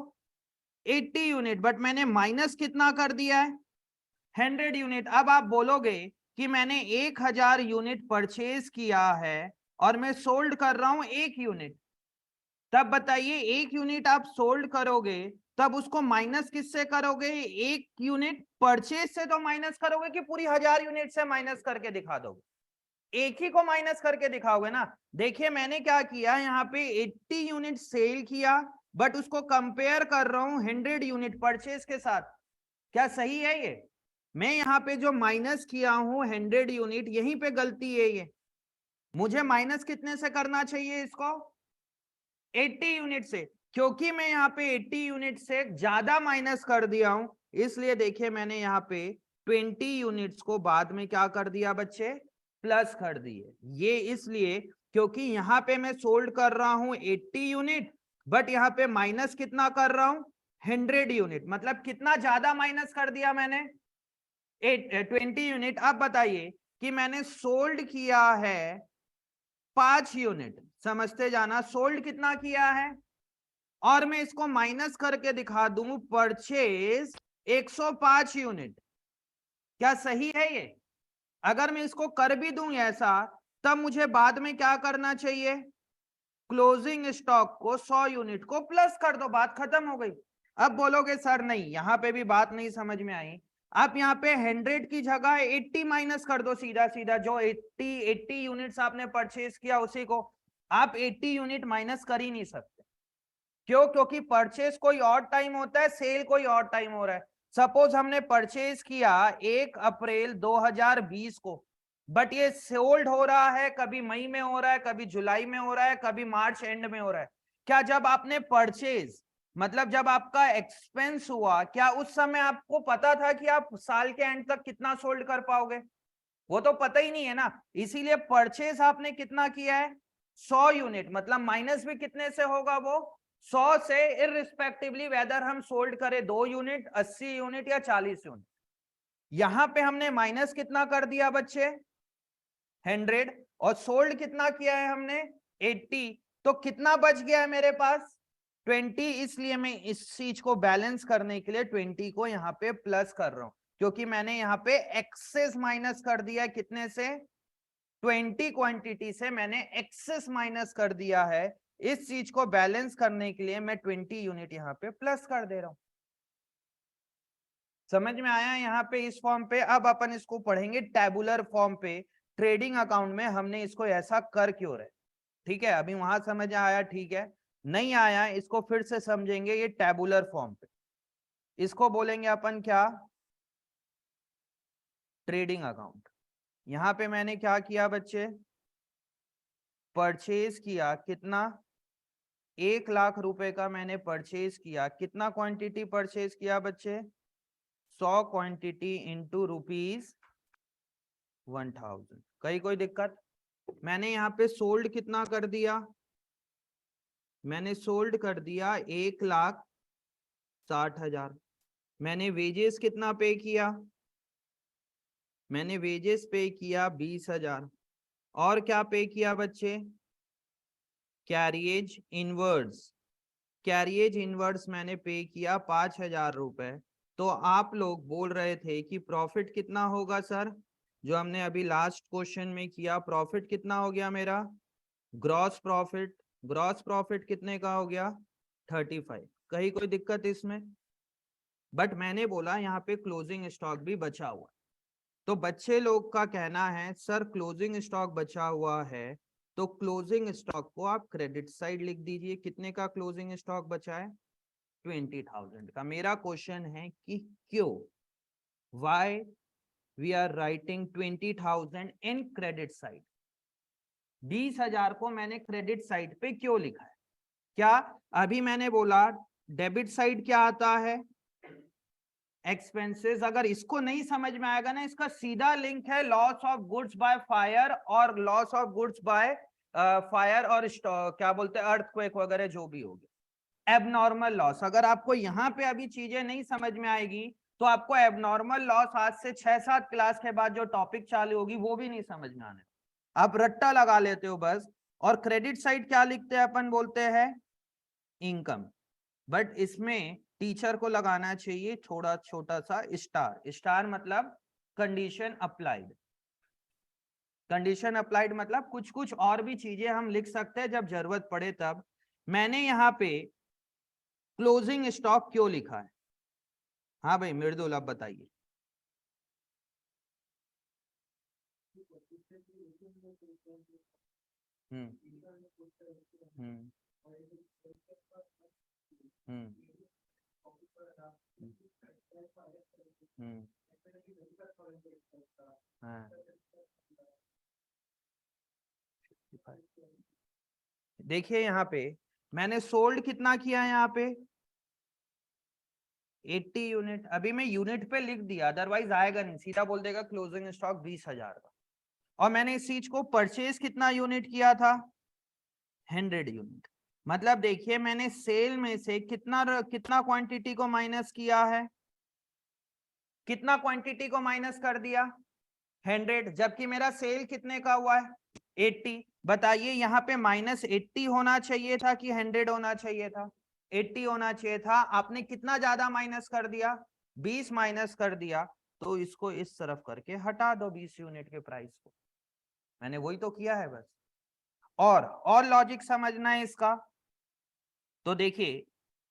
80 यूनिट, बट मैंने माइनस कितना कर दिया है 100 यूनिट। अब आप बोलोगे कि मैंने 1,000 यूनिट परचेज किया है और मैं सोल्ड कर रहा हूं 1 यूनिट, तब बताइए 1 यूनिट आप सोल्ड करोगे तब उसको माइनस किससे करोगे, 1 यूनिट परचेज से तो माइनस करोगे कि पूरी 1,000 यूनिट से माइनस करके दिखा दोगे? एक ही को माइनस करके दिखाओगे ना। देखिए मैंने क्या किया, यहाँ पे 80 यूनिट सेल किया बट उसको कंपेयर कर रहा हूं 100 यूनिट परचेज के साथ, क्या सही है ये? मैं यहाँ पे जो माइनस किया हूं 100 यूनिट, यहीं पे गलती है ये। मुझे माइनस कितने से करना चाहिए इसको 80 यूनिट से, क्योंकि मैं यहाँ पे 80 यूनिट से ज्यादा माइनस कर दिया हूं, इसलिए देखिए मैंने यहाँ पे 20 यूनिट्स को बाद में क्या कर दिया बच्चे प्लस कर दिए। ये इसलिए क्योंकि यहाँ पे मैं सोल्ड कर रहा हूं 80 यूनिट बट यहाँ पे माइनस कितना कर रहा हूं 100 यूनिट, मतलब कितना ज्यादा माइनस कर दिया मैंने 20 यूनिट। अब बताइए कि मैंने सोल्ड किया है 5 यूनिट, समझते जाना, सोल्ड कितना किया है और मैं इसको माइनस करके दिखा दूं परचेज 105 यूनिट, क्या सही है ये? अगर मैं इसको कर भी दूं ऐसा तब मुझे बाद में क्या करना चाहिए, क्लोजिंग स्टॉक को 100 यूनिट को प्लस कर दो, बात खत्म हो गई। अब बोलोगे सर नहीं, यहां पे भी बात नहीं समझ में आई। आप यहाँ पे 100 की जगह 80 माइनस कर दो, सीधा सीधा जो 80 यूनिट्स आपने परचेज किया उसी को। आप 80 यूनिट माइनस कर ही नहीं सकते, क्यों? क्योंकि परचेज कोई और टाइम होता है, सेल कोई और टाइम हो रहा है। सपोज हमने परचेज किया 1 अप्रैल 2020 को, बट ये सोल्ड हो रहा है कभी मई में हो रहा है, कभी जुलाई में हो रहा है, कभी मार्च एंड में हो रहा है। क्या जब आपने परचेज मतलब जब आपका एक्सपेंस हुआ, क्या उस समय आपको पता था कि आप साल के एंड तक कितना सोल्ड कर पाओगे? वो तो पता ही नहीं है ना। इसीलिए परचेज आपने कितना किया है 100 यूनिट, मतलब माइनस भी कितने से होगा वो 100 से, इररिस्पेक्टिवली वेदर हम सोल्ड करें 2 यूनिट 80 यूनिट या 40 यूनिट। यहां पे हमने माइनस कितना कर दिया बच्चे 100 और सोल्ड कितना किया है हमने 80, तो कितना बच गया है मेरे पास 20। इसलिए मैं इस चीज को बैलेंस करने के लिए 20 को यहाँ पे प्लस कर रहा हूं, क्योंकि मैंने यहाँ पे एक्सेस माइनस कर दिया है कितने से 20 क्वांटिटी से मैंने एक्सेस माइनस कर दिया है। इस चीज को बैलेंस करने के लिए मैं 20 यूनिट यहाँ पे प्लस कर दे रहा हूं। समझ में आया यहाँ पे इस फॉर्म पे। अब अपन इसको पढ़ेंगे टैबुलर फॉर्म पे, ट्रेडिंग अकाउंट में हमने इसको ऐसा कर क्यों रहे। ठीक है, अभी वहां समझ आया, ठीक है, नहीं आया इसको फिर से समझेंगे। ये टैबुलर फॉर्म पे, इसको बोलेंगे अपन क्या, ट्रेडिंग अकाउंट। यहां पे मैंने क्या किया बच्चे, परचेज किया, कितना, 1,00,000 रुपए का मैंने परचेज किया। कितना क्वांटिटी परचेज किया बच्चे, 100 क्वांटिटी इंटू ₹1000। कोई दिक्कत। मैंने यहाँ पे सोल्ड कितना कर दिया, मैंने सोल्ड कर दिया 1,60,000। मैंने वेजेस कितना पे किया, मैंने वेजेस पे किया 20,000। और क्या पे किया बच्चे, कैरिएज इनवर्ड्स, कैरिएज इनवर्ड्स मैंने पे किया 5,000 रुपए। तो आप लोग बोल रहे थे कि प्रॉफिट कितना होगा सर, जो हमने अभी लास्ट क्वेश्चन में किया, प्रॉफिट कितना हो गया मेरा, ग्रॉस प्रॉफिट, ग्रॉस प्रॉफिट कितने का हो गया, 35। कहीं कोई दिक्कत इसमें। बट मैंने बोला यहाँ पे क्लोजिंग स्टॉक भी बचा हुआ, तो बच्चे लोग का कहना है सर क्लोजिंग स्टॉक बचा हुआ है, तो क्लोजिंग स्टॉक को आप क्रेडिट साइड लिख दीजिए। कितने का क्लोजिंग स्टॉक बचा है, 20,000 का। मेरा क्वेश्चन है कि क्यों, why we are writing 20,000 in credit side, 20,000 को मैंने क्रेडिट साइड पे क्यों लिखा है। क्या अभी मैंने बोला डेबिट साइड क्या आता है, एक्सपेंसेस। अगर इसको नहीं समझ में आएगा ना, इसका सीधा लिंक है loss of goods by fire और loss of goods by fire और क्या बोलते हैं अर्थक्वेक वगैरह जो भी हो गया, एबनॉर्मल लॉस। अगर आपको यहाँ पे अभी चीजें नहीं समझ में आएगी तो आपको एबनॉर्मल लॉस आज से 6-7 क्लास के बाद जो टॉपिक चालू होगी वो भी नहीं समझ में आने, आप रट्टा लगा लेते हो बस। और क्रेडिट साइड क्या लिखते हैं अपन, बोलते हैं इनकम। बट इसमें टीचर को लगाना चाहिए थोड़ा छोटा सा स्टार, स्टार मतलब कंडीशन अप्लाइड। कंडीशन अप्लाइड मतलब कुछ कुछ और भी चीजें हम लिख सकते हैं जब जरूरत पड़े तब। मैंने यहाँ पे क्लोजिंग स्टॉक क्यों लिखा है, हाँ भाई मृदुल आप बताइए। हम्म हम्म हम्म हम्म हाँ। देखिए यहाँ पे मैंने सोल्ड कितना किया है, यहाँ पे 80 यूनिट। अभी मैं यूनिट पे लिख दिया, अदरवाइज आएगा नहीं, सीधा बोल देगा क्लोजिंग स्टॉक 20,000 का। और मैंने इस चीज को परचेज कितना यूनिट किया था, 100 यूनिट। मतलब देखिए मैंने सेल में से कितना कितना क्वांटिटी को माइनस किया है, कितना क्वांटिटी को माइनस कर दिया, 100। जबकि मेरा सेल कितने का हुआ है, 80। बताइए यहाँ पे -80 होना चाहिए था कि 100 होना चाहिए था, 80 होना चाहिए था। आपने कितना ज्यादा माइनस कर दिया, 20 माइनस कर दिया। तो इसको इस तरफ करके हटा दो 20 यूनिट के प्राइस को, मैंने वही तो किया है बस। और लॉजिक समझना है इसका। तो देखिए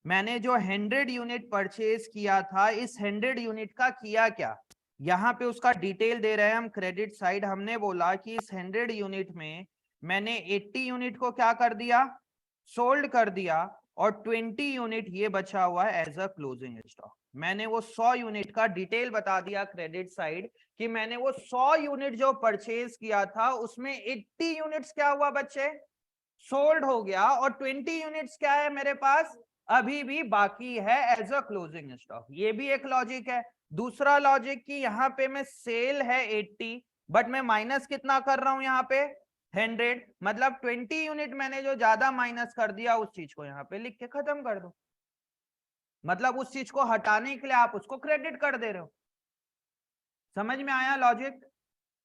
मैंने जो 100 यूनिट परचेज किया था, इस 100 यूनिट का किया क्या, यहाँ पे उसका डिटेल दे रहे हैं हम क्रेडिट साइड। हमने बोला कि इस 100 यूनिट में मैंने 80 यूनिट को क्या कर दिया, सोल्ड कर दिया, और 20 यूनिट ये बचा हुआ है एज अ क्लोजिंग स्टॉक। मैंने वो 100 यूनिट का डिटेल बता दिया क्रेडिट साइड कि मैंने वो 100 यूनिट जो परचेज किया था उसमें 80 यूनिट्स क्या हुआ बच्चे, सोल्ड हो गया, और 20 यूनिट्स क्या है मेरे पास, अभी भी बाकी है एज अ क्लोजिंग स्टॉक। ये भी एक लॉजिक है। दूसरा लॉजिक कि यहाँ पे मैं सेल है 80, बट मैं माइनस कितना कर रहा हूं यहाँ पे, 100। मतलब 20 यूनिट मैंने जो ज्यादा माइनस कर दिया उस चीज को यहाँ पे लिख के खत्म कर दो। मतलब उस चीज को हटाने के लिए आप उसको क्रेडिट कर दे रहे हो। समझ में आया लॉजिक,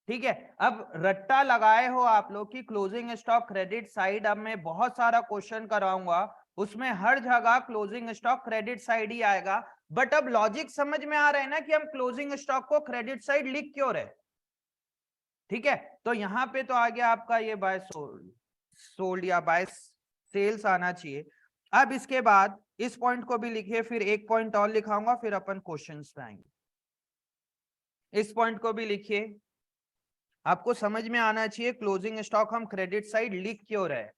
ठीक है। अब रट्टा लगाए हो आप लोग कि क्लोजिंग स्टॉक क्रेडिट साइड, अब मैं बहुत सारा क्वेश्चन कराऊंगा उसमें हर जगह क्लोजिंग स्टॉक क्रेडिट साइड ही आएगा। बट अब लॉजिक समझ में आ रहा है ना कि हम क्लोजिंग स्टॉक को क्रेडिट साइड लिख क्यों रहे, ठीक है। तो यहाँ पे तो आ गया आपका ये बाय सोल्ड, सोल्ड या बाय सेल्स आना चाहिए। अब इसके बाद इस पॉइंट को भी लिखिए, फिर एक पॉइंट और लिखाऊंगा, फिर अपन क्वेश्चंस पे आएंगे। इस पॉइंट को भी लिखिए। आपको समझ में आना चाहिए क्लोजिंग स्टॉक हम क्रेडिट साइड लिख क्यों रहे।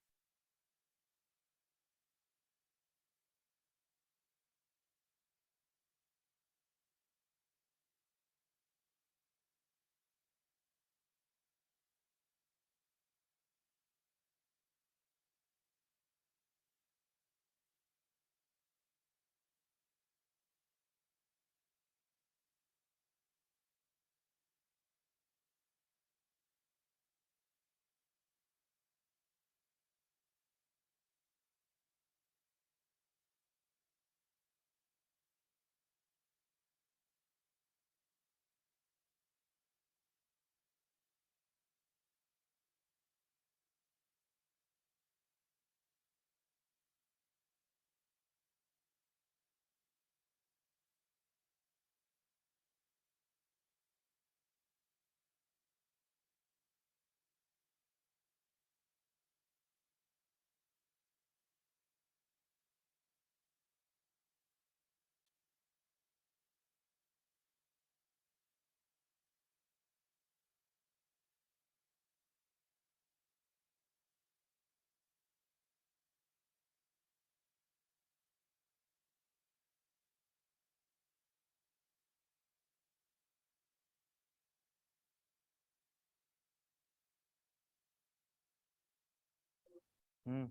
हम्म,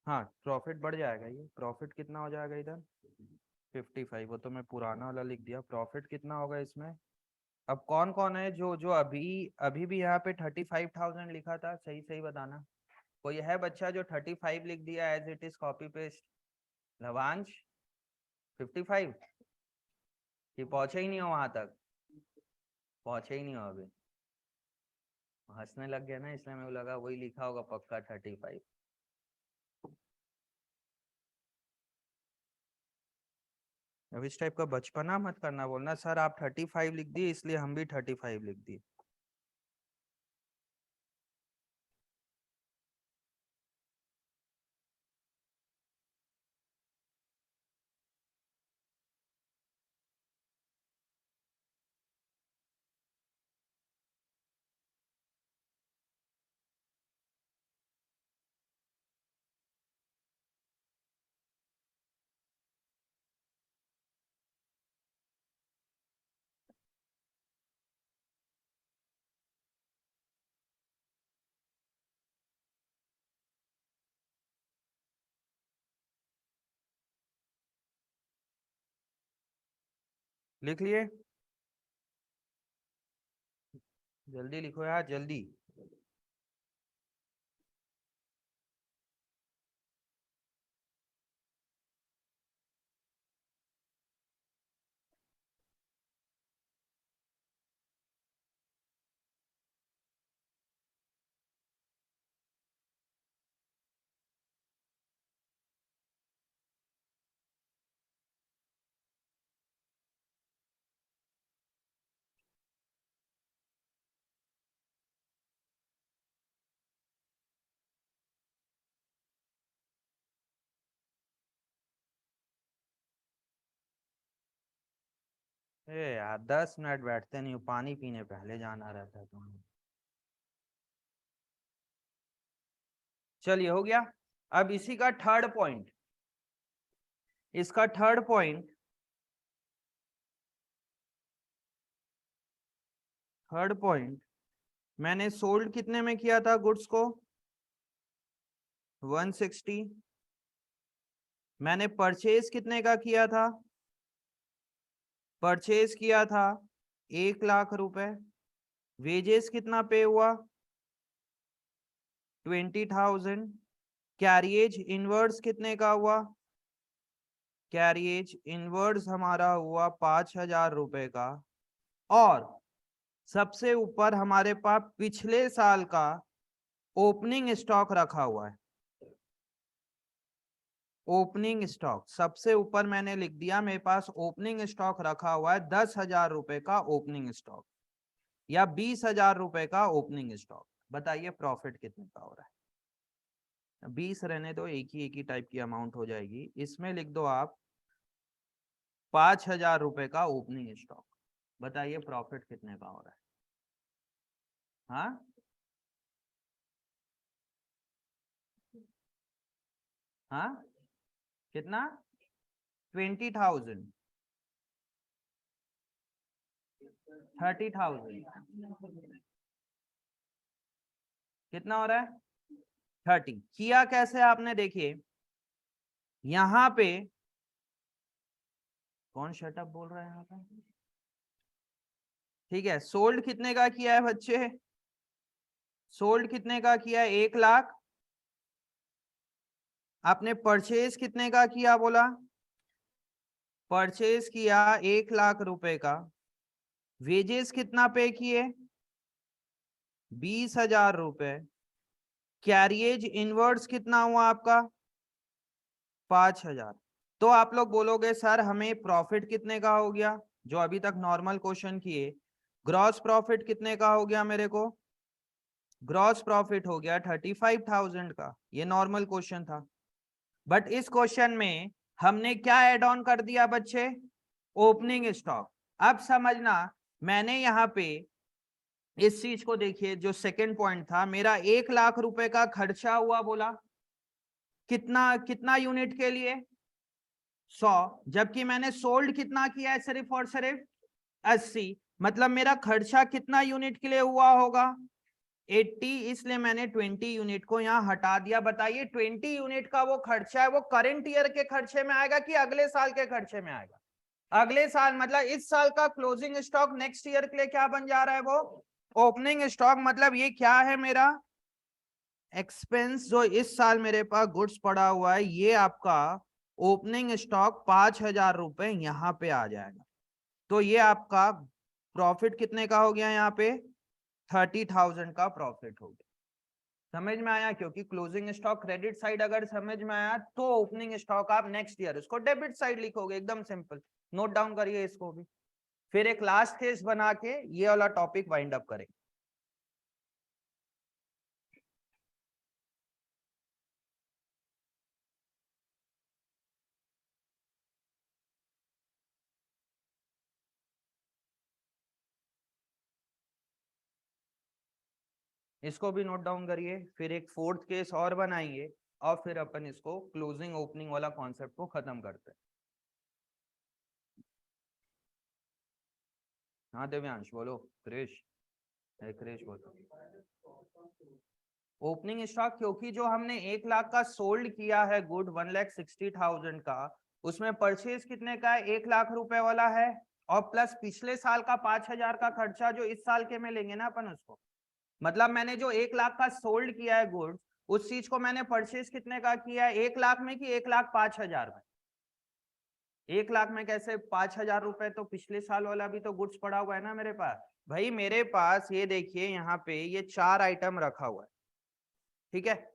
हाँ प्रॉफिट बढ़ जाएगा। ये प्रॉफिट कितना हो जाएगा इधर 55, वो तो मैं पुराना वाला लिख दिया। प्रॉफिट कितना होगा इसमें। अब कौन कौन है जो जो अभी अभी भी यहाँ पे 35,000 लिखा था, सही सही बताना। कोई है बच्चा जो 35 लिख दिया as it is copy paste. Lavansh 55 कि पहुंचे ही नहीं हो वहां तक, पहुंचे ही नहीं हो अभी। हंसने लग गया ना, इसलिए मेरे को लगा वही लिखा होगा पक्का 35। अब इस टाइप का बचपना मत करना, बोलना सर आप 35 लिख दिए इसलिए हम भी 35 लिख दिए। लिख लिए, जल्दी लिखो यार जल्दी। ए यार 10 मिनट बैठते नहीं हो, पानी पीने पहले जाना रहता है तुम्हें। चलिए हो गया। अब इसी का थर्ड पॉइंट, इसका थर्ड पॉइंट, थर्ड पॉइंट मैंने सोल्ड कितने में किया था गुड्स को 160। मैंने परचेज कितने का किया था, परचेज किया था 1 लाख रुपए। वेजेस कितना पे हुआ 20,000। कैरिएज इनवर्ड्स कितने का हुआ, कैरिएज इनवर्ड्स हमारा हुआ 5,000 रुपए का। और सबसे ऊपर हमारे पास पिछले साल का ओपनिंग स्टॉक रखा हुआ है। ओपनिंग स्टॉक सबसे ऊपर मैंने लिख दिया, मेरे पास ओपनिंग स्टॉक रखा हुआ है 10,000 रुपए का ओपनिंग स्टॉक या 20,000 रुपए का ओपनिंग स्टॉक। बताइए प्रॉफिट कितने का हो रहा है। 20 रहने दो, एक ही टाइप की अमाउंट हो जाएगी। इसमें लिख दो आप 5,000 रुपए का ओपनिंग स्टॉक। बताइए प्रॉफिट कितने का हो रहा है? हाँ, हाँ, कितना? 20,000, 30,000, कितना हो रहा है? 30। किया कैसे आपने? देखिए यहाँ पे कौन शटअप बोल रहा है यहाँ पे? ठीक है, सोल्ड कितने का किया है बच्चे? सोल्ड कितने का किया है? 1 लाख। आपने परचेज कितने का किया बोला? परचेज किया 1 लाख रुपए का। वेजेस कितना पे किए? 20,000 रुपए। कैरियज इनवर्ड्स कितना हुआ आपका? 5,000। तो आप लोग बोलोगे सर हमें प्रॉफिट कितने का हो गया, जो अभी तक नॉर्मल क्वेश्चन किए। ग्रॉस प्रॉफिट कितने का हो गया मेरे को? ग्रॉस प्रॉफिट हो गया 35,000 का। ये नॉर्मल क्वेश्चन था। बट इस क्वेश्चन में हमने क्या एड ऑन कर दिया बच्चे? Opening stock. अब समझना, मैंने यहाँ पे इस चीज को देखिए, जो सेकंड पॉइंट था मेरा, 1 लाख रुपए का खर्चा हुआ बोला। कितना कितना यूनिट के लिए? 100। जबकि मैंने सोल्ड कितना किया है? सिर्फ और सिर्फ 80। मतलब मेरा खर्चा कितना यूनिट के लिए हुआ होगा? 80। इसलिए मैंने 20 यूनिट को यहाँ हटा दिया। बताइए 20 यूनिट का वो खर्चा है, वो करंट ईयर के खर्चे में आएगा कि अगले साल के खर्चे में आएगा? अगले साल। मतलब इस साल का क्लोजिंग स्टॉक नेक्स्ट ईयर के लिए क्या बन जा रहा है? वो ओपनिंग स्टॉक। मतलब ये क्या है मेरा? एक्सपेंस। जो इस साल मेरे पास गुड्स पड़ा हुआ है, ये आपका ओपनिंग स्टॉक 5,000 रुपए यहाँ पे आ जाएगा। तो ये आपका प्रॉफिट कितने का हो गया? यहाँ पे 30,000 का प्रॉफिट हो गया। समझ में आया? क्योंकि क्लोजिंग स्टॉक क्रेडिट साइड अगर समझ में आया, तो ओपनिंग स्टॉक आप नेक्स्ट ईयर उसको डेबिट साइड लिखोगे। एकदम सिंपल। नोट डाउन करिए इसको भी। फिर एक लास्ट केस बना के ये वाला टॉपिक वाइंड अप करेंगे। इसको भी नोट डाउन करिए। फिर एक फोर्थ केस और बनाएंगे, और फिर अपन इसको क्लोजिंग ओपनिंग वाला कॉन्सेप्ट को खत्म करते हैं। हाँ दिव्यांश बोलो। क्रिश है, क्रिश बोलो। ओपनिंग स्टॉक, क्योंकि जो हमने 1 लाख का सोल्ड किया है गुड, 1,60,000 का, उसमें परचेज कितने का है? 1 लाख रुपए वाला है। और प्लस पिछले साल का 5,000 का खर्चा, जो इस साल के में लेंगे ना अपन उसको। मतलब मैंने जो 1 लाख का सोल्ड किया है गुड्स, उस चीज को मैंने परचेज कितने का किया है? 1 लाख में कि 1,05,000 में? 1 लाख में कैसे? 5,000 रुपए तो पिछले साल वाला भी तो गुड्स पड़ा हुआ है ना मेरे पास। भाई मेरे पास ये देखिए, यहाँ पे ये 4 आइटम रखा हुआ है। ठीक है,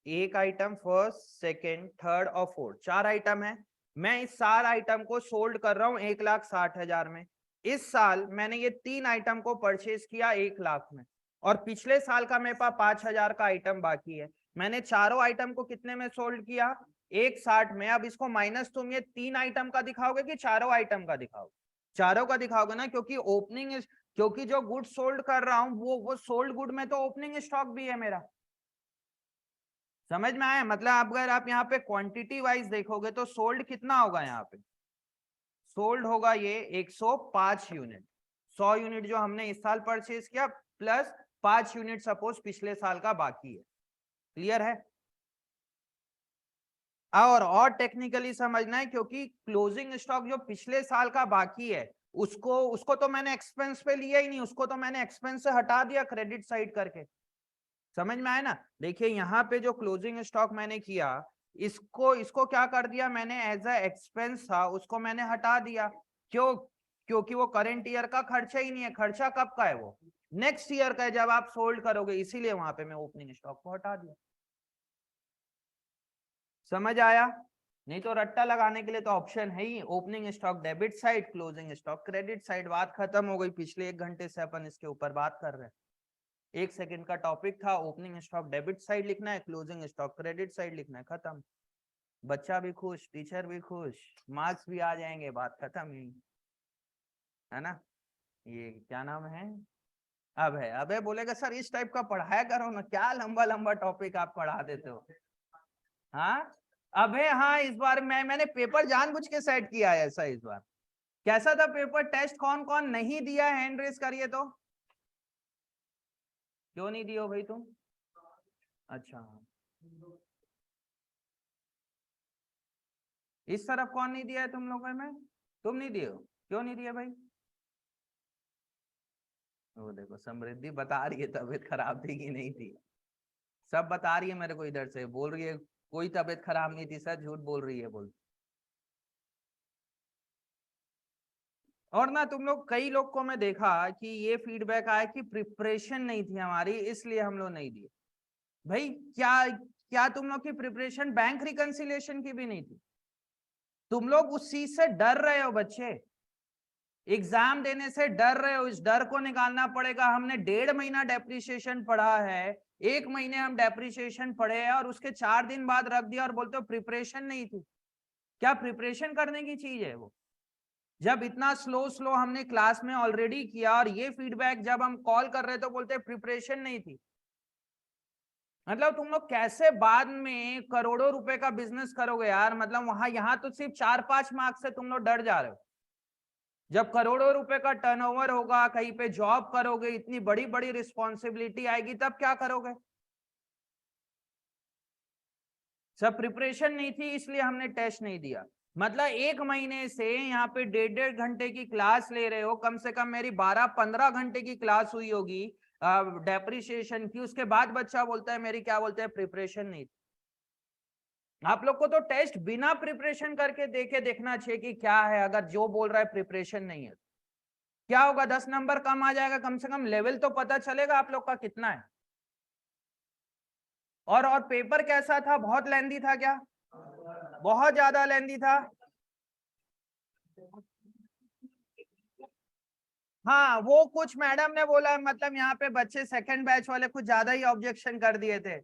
एक आइटम, फर्स्ट, सेकेंड, थर्ड और फोर्थ, 4 आइटम है। मैं इस 4 आइटम को सोल्ड कर रहा हूँ 1,60,000 में। इस साल मैंने ये 3 आइटम को परचेज किया 1 लाख में, और पिछले साल का मेरे पास 5,000 का आइटम बाकी है। मैंने चारों आइटम को कितने में सोल्ड किया? 1,60 में। अब इसको माइनस तुम ये 3 आइटम का दिखाओगे कि चारों आइटम का दिखाओगे? चारों का दिखाओगे ना, क्योंकि ओपनिंग, क्योंकि जो गुड सोल्ड कर रहा हूं वो सोल्ड गुड में तो ओपनिंग स्टॉक भी है मेरा। समझ में आया? मतलब अगर आप यहाँ पे क्वांटिटी वाइज देखोगे तो सोल्ड कितना होगा? यहाँ पे सोल्ड होगा ये 105 यूनिट। 100 यूनिट जो हमने इस साल परचेज किया, प्लस 5 यूनिट सपोज पिछले साल का बाकी है। क्लियर है? और टेक्निकली समझना है, क्योंकि क्लोजिंग स्टॉक जो पिछले साल का बाकी है, उसको उसको तो मैंने एक्सपेंस पे लिया ही नहीं, उसको तो मैंने एक्सपेंस से हटा दिया क्रेडिट साइड करके। समझ में आया ना? देखिए यहाँ पे जो क्लोजिंग स्टॉक मैंने किया, इसको इसको क्या कर दिया मैंने? एज अ एक्सपेंस था, उसको मैंने हटा दिया। क्यों? क्योंकि वो करंट ईयर का खर्चा ही नहीं है। खर्चा कब का है? वो नेक्स्ट ईयर का है, जब आप सोल्ड करोगे। इसीलिए वहां पे मैं ओपनिंग स्टॉक को हटा दिया। समझ आया? नहीं तो रट्टा लगाने के लिए तो ऑप्शन है ही, opening stock debit side, closing stock credit side. बात खत्म हो गई। पिछले 1 घंटे से अपन इसके ऊपर बात कर रहे हैं। 1 सेकंड का टॉपिक था। ओपनिंग स्टॉक डेबिट साइड लिखना है, क्लोजिंग स्टॉक क्रेडिट साइड लिखना है। खत्म। बच्चा भी खुश, टीचर भी खुश, मार्क्स भी आ जाएंगे, बात खत्म ही। है ना? ये क्या नाम है, अबे बोलेगा सर इस टाइप का पढ़ाया करो ना, क्या लंबा लंबा टॉपिक आप पढ़ा देते हो। हाँ अबे, हाँ इस बार मैंने पेपर जानबूझ के सेट किया है ऐसा इस बार। कैसा था पेपर, टेस्ट कौन कौन नहीं दिया, हैंड रेस करिए तो। क्यों नहीं दियो भाई तुम? अच्छा, इस तरफ कौन नहीं दिया है तुम लोगों में? तुम नहीं दिए हो, क्यों नहीं दिया भाई? वो देखो समृद्धि बता रही है तबीयत खराब थी कि नहीं थी, सब बता रही है मेरे को, इधर से बोल रही है कोई तबीयत खराब नहीं थी सर, झूठ बोल रही है बोल। और ना तुम लोग, कई लोग को मैं देखा कि ये फीडबैक आया कि प्रिपरेशन नहीं थी हमारी इसलिए हम लोग नहीं दिए। भाई क्या क्या तुम लोग की प्रिपरेशन बैंक रिकंसिलिएशन की भी नहीं थी? तुम लोग उस चीज से डर रहे हो बच्चे, एग्जाम देने से डर रहे हो, इस डर को निकालना पड़ेगा। हमने 1.5 महीना डेप्रिसिएशन पढ़ा है, 1 महीने हम डेप्रिसिएशन पढ़े हैं और उसके 4 दिन बाद रख दिया और बोलते हो प्रिपरेशन नहीं थी। क्या प्रिपरेशन करने की चीज है वो? जब इतना स्लो स्लो हमने क्लास में ऑलरेडी किया और ये फीडबैक जब हम कॉल कर रहे तो बोलते प्रिपरेशन नहीं थी। मतलब तुम लोग कैसे बाद में करोड़ों रुपए का बिजनेस करोगे यार, मतलब वहां यहाँ तो सिर्फ 4-5 मार्क्स से तुम लोग डर जा रहे हो। जब करोड़ों रुपए का टर्नओवर होगा, कहीं पे जॉब करोगे, इतनी बड़ी बड़ी रिस्पॉन्सिबिलिटी आएगी, तब क्या करोगे? सब प्रिपरेशन नहीं थी इसलिए हमने टेस्ट नहीं दिया। मतलब 1 महीने से यहाँ पे 1.5-1.5 घंटे की क्लास ले रहे हो, कम से कम मेरी 12-15 घंटे की क्लास हुई होगी डेप्रिसिएशन की, उसके बाद बच्चा बोलता है मेरी क्या बोलते हैं प्रिपरेशन नहीं थी। आप लोग को तो टेस्ट बिना प्रिपरेशन करके देके देखना चाहिए कि क्या है, अगर जो बोल रहा है प्रिपरेशन नहीं है क्या होगा, 10 नंबर कम आ जाएगा, कम से कम लेवल तो पता चलेगा आप लोग का कितना है। और पेपर कैसा था, बहुत लेंदी था क्या? बहुत ज्यादा लेंदी था। हाँ वो कुछ मैडम ने बोला, मतलब यहाँ पे बच्चे सेकंड बैच वाले कुछ ज्यादा ही ऑब्जेक्शन कर दिए थे।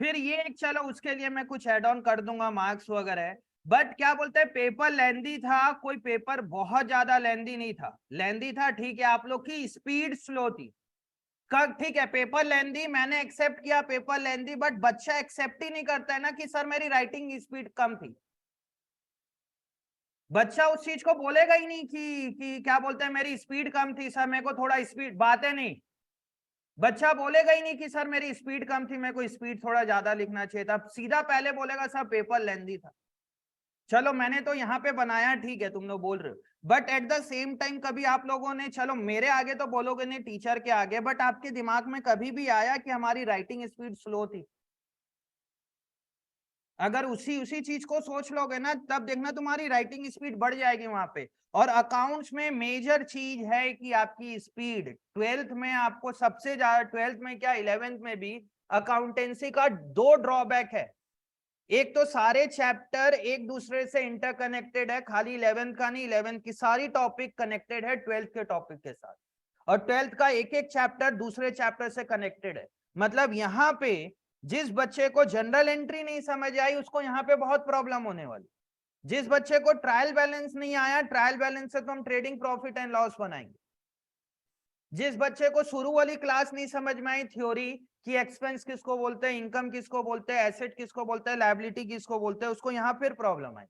फिर ये चलो उसके लिए मैं कुछ एड ऑन कर दूंगा मार्क्स वगैरह, बट क्या बोलते हैं पेपर लेंदी था, कोई पेपर बहुत ज्यादा लेंदी नहीं था। लेंदी था ठीक है, आप लोग की स्पीड स्लो थी। कब ठीक है पेपर लेंदी, मैंने एक्सेप्ट किया पेपर लेंदी, बट बच्चा एक्सेप्ट ही नहीं करता है ना कि सर मेरी राइटिंग स्पीड कम थी। बच्चा उस चीज को बोलेगा ही नहीं कि क्या बोलते हैं मेरी स्पीड कम थी सर, मेरे को थोड़ा स्पीड, बातें नहीं। बच्चा बोलेगा ही नहीं कि सर मेरी स्पीड कम थी, मेरे को स्पीड थोड़ा ज्यादा लिखना चाहिए था, सीधा पहले बोलेगा सर पेपर लेंदी था। चलो मैंने तो यहाँ पे बनाया ठीक है, तुम लोग बोल रहे हो, but at the same time कभी आप लोगों ने, चलो मेरे आगे तो बोलोगे नहीं टीचर के आगे, बट आपके दिमाग में कभी भी आया कि हमारी राइटिंग स्पीड स्लो थी? अगर उसी उसी चीज को सोच लोगे ना, तब देखना तुम्हारी राइटिंग स्पीड बढ़ जाएगी वहां पे। और अकाउंट्स में मेजर चीज है कि आपकी स्पीड, 12th में आपको सबसे ज्यादा, 12th में क्या 11th में भी, अकाउंटेंसी का 2 ड्रॉबैक है। एक तो सारे चैप्टर एक दूसरे से इंटरकनेक्टेड है, खाली 11th का नहीं, 11th की सारी टॉपिक कनेक्टेड है 12th के टॉपिक के साथ, और 12th का एक एक चैप्टर दूसरे चैप्टर से कनेक्टेड है। मतलब यहाँ पे जिस बच्चे को जनरल एंट्री नहीं समझ आई उसको यहाँ पे बहुत प्रॉब्लम होने वाली। जिस बच्चे को ट्रायल बैलेंस नहीं आया, ट्रायल बैलेंस से तो हम ट्रेडिंग प्रॉफिट एंड लॉस बनाएंगे। जिस बच्चे को शुरू वाली क्लास नहीं समझ में आई थ्योरी कि एक्सपेंस किसको बोलते हैं, इनकम किसको बोलते हैं, एसेट किसको बोलते हैं, लायबिलिटी किसको बोलते हैं, उसको यहाँ फिर प्रॉब्लम आई।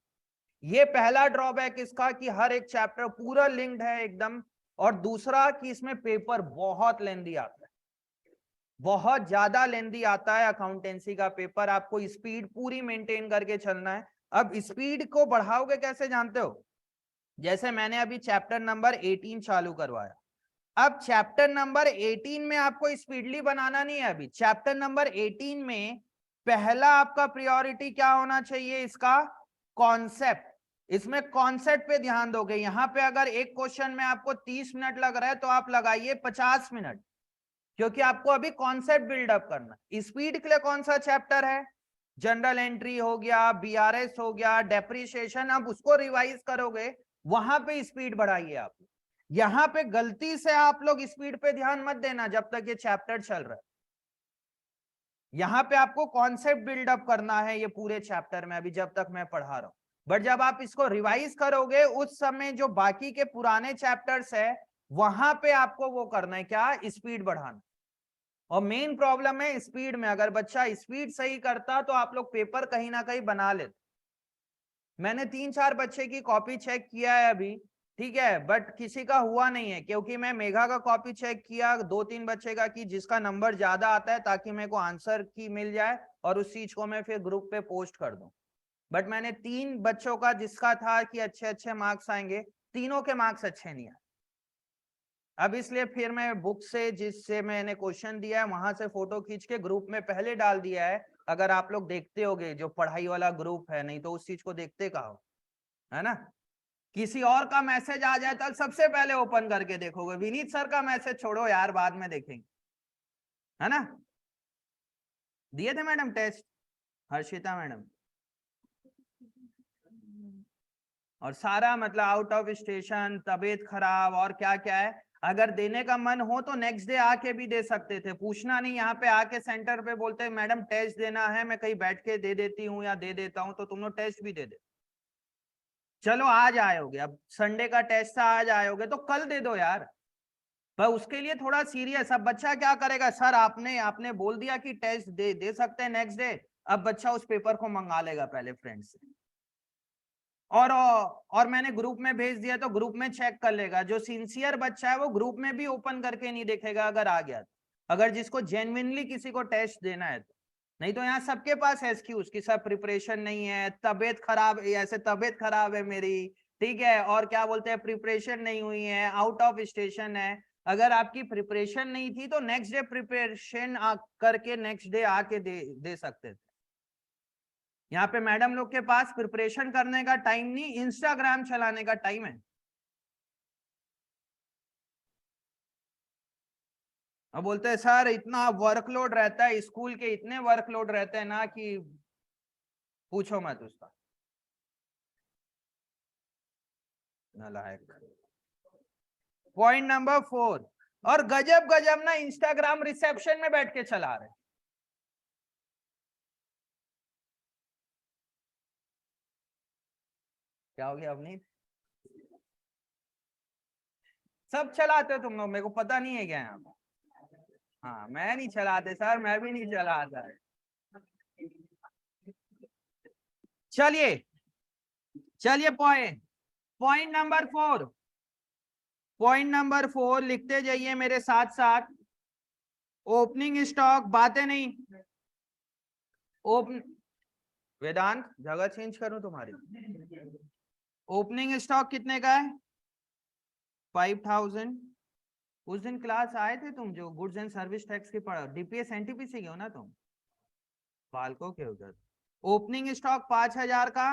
ये पहला ड्रॉबैक इसका कि हर एक चैप्टर पूरा लिंक्ड है एकदम। और दूसरा कि इसमें पेपर बहुत लेंदी आता है, बहुत ज्यादा लेंदी आता है अकाउंटेंसी का पेपर, आपको स्पीड पूरी मेंटेन करके चलना है। अब स्पीड को बढ़ाओगे कैसे जानते हो? जैसे मैंने अभी चैप्टर नंबर 18 चालू करवाया, अब चैप्टर नंबर 18 में आपको स्पीडली बनाना नहीं है। अभी चैप्टर नंबर 18 में पहला आपका प्रायोरिटी क्या होना चाहिए, इसका कॉन्सेप्ट। इसमें कॉन्सेप्ट पे ध्यान दोगे। यहां पे अगर एक क्वेश्चन में आपको 30 मिनट लग रहा है तो आप लगाइए 50 मिनट, क्योंकि आपको अभी कॉन्सेप्ट बिल्डअप करना है। स्पीड के लिए कौन सा चैप्टर है? जनरल एंट्री हो गया, बीआरएस हो गया, डेप्रिसिएशन, अब उसको रिवाइज करोगे, वहां पे स्पीड बढ़ाइए आप। यहां पे गलती से आप लोग स्पीड पे ध्यान मत देना जब तक ये चैप्टर चल रहा है। यहाँ पे आपको कॉन्सेप्ट बिल्डअप करना है ये पूरे चैप्टर में, अभी जब तक मैं पढ़ा रहा हूं। बट जब आप इसको रिवाइज करोगे उस समय जो बाकी के पुराने चैप्टर्स है वहां पे आपको वो करना है, क्या, स्पीड बढ़ाना। और मेन प्रॉब्लम है स्पीड में, अगर बच्चा स्पीड सही करता तो आप लोग पेपर कहीं ना कहीं बना लेते। मैंने 3-4 बच्चे की कॉपी चेक किया है अभी, ठीक है, बट किसी का हुआ नहीं है, क्योंकि मैं मेघा का कॉपी चेक किया 2-3 बच्चे का कि जिसका नंबर ज्यादा आता है, ताकि मेरे को आंसर की मिल जाए और उस चीज को मैं फिर ग्रुप पे पोस्ट कर दूं। बट मैंने 3 बच्चों का जिसका था कि अच्छे अच्छे मार्क्स आएंगे, तीनों के मार्क्स अच्छे नहीं आए। अब इसलिए फिर मैं बुक से जिससे मैंने क्वेश्चन दिया है वहां से फोटो खींच के ग्रुप में पहले डाल दिया है। अगर आप लोग देखते होगे जो पढ़ाई वाला ग्रुप है, नहीं तो उस चीज को देखते कहाँ हो, है ना। किसी और का मैसेज आ जाए तो सबसे पहले ओपन करके देखोगे, विनीत सर का मैसेज छोड़ो यार, बाद में देखेंगे, है ना। दिए थे मैडम टेस्ट, हर्षिता मैडम, और सारा मतलब आउट ऑफ स्टेशन, तबीयत खराब और क्या क्या है। अगर देने का मन हो तो नेक्स्ट डे आके भी दे सकते थे, पूछना नहीं, यहाँ पे आके सेंटर पे बोलते मैडम टेस्ट देना है, मैं कहीं बैठ के दे देती हूँ या दे देता हूँ, तो तुम लोग टेस्ट भी दे दे। चलो आज आयोगे, अब संडे का टेस्ट था, आज आयोगे तो कल दे दो यार। पर उसके लिए थोड़ा सीरियस, अब बच्चा क्या करेगा, सर आपने आपने बोल दिया कि टेस्ट दे दे सकते हैं नेक्स्ट डे, अब बच्चा उस पेपर को मंगा लेगा पहले फ्रेंड से, और मैंने ग्रुप में भेज दिया तो ग्रुप में चेक कर लेगा। जो सिंसियर बच्चा है वो ग्रुप में भी ओपन करके नहीं देखेगा अगर आ गया तो, अगर जिसको जेन्युइनली किसी को टेस्ट देना है तो। नहीं तो यहाँ सबके पास एक्सक्यूज कि सब प्रिपरेशन नहीं है, तबीयत खराब, ऐसे तबीयत खराब है मेरी, ठीक है, और क्या बोलते हैं प्रिपरेशन नहीं हुई है, आउट ऑफ स्टेशन है। अगर आपकी प्रिपरेशन नहीं थी तो नेक्स्ट डे प्रिपरेशन करके नेक्स्ट डे आके दे सकते थे। यहाँ पे मैडम लोग के पास प्रिपरेशन करने का टाइम नहीं, इंस्टाग्राम चलाने का टाइम है। अब बोलते हैं सर इतना वर्कलोड रहता है, स्कूल के इतने वर्कलोड रहते हैं ना कि पूछो मत उसका, नालायक। पॉइंट नंबर 4, और गजब गजब ना इंस्टाग्राम रिसेप्शन में बैठ के चला रहे। क्या हो गया अपनी, सब चलाते हो तुम लोग, मेरे को पता नहीं है क्या यहाँ पे। हाँ मैं नहीं चलाते सर, मैं भी नहीं चलाता। चलिए, चलिए point, point number 4, point number 4 लिखते जाइए मेरे साथ साथ। ओपनिंग स्टॉक, बातें नहीं, ओपन, वेदांत जगह चेंज करूं तुम्हारी। ओपनिंग स्टॉक कितने का है, 5000। उस दिन क्लास आए थे तुम, जो गुड्स एंड सर्विस टैक्स की पढ़ा, डीपीएस एनटीपीसी के हो ना तुम, बालको के उधर। ओपनिंग स्टॉक 5000 का।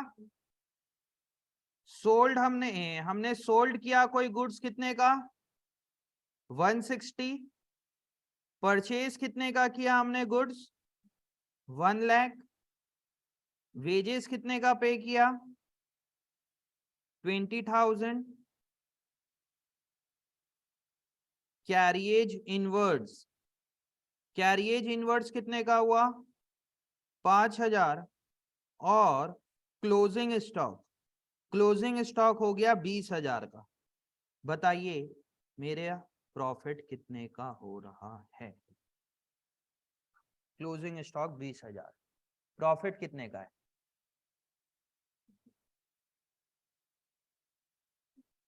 सोल्ड हमने हमने सोल्ड किया कोई गुड्स कितने का, 160। परचेज कितने का किया हमने गुड्स, 1 लाख। वेजेस कितने का पे किया, 20,000। कैरिएज इनवर्ड्स, कैरिएज इनवर्ड्स कितने का हुआ, 5,000। और क्लोजिंग स्टॉक, क्लोजिंग स्टॉक हो गया 20,000 का। बताइए मेरे प्रॉफिट कितने का हो रहा है, क्लोजिंग स्टॉक 20,000, प्रॉफिट कितने का है,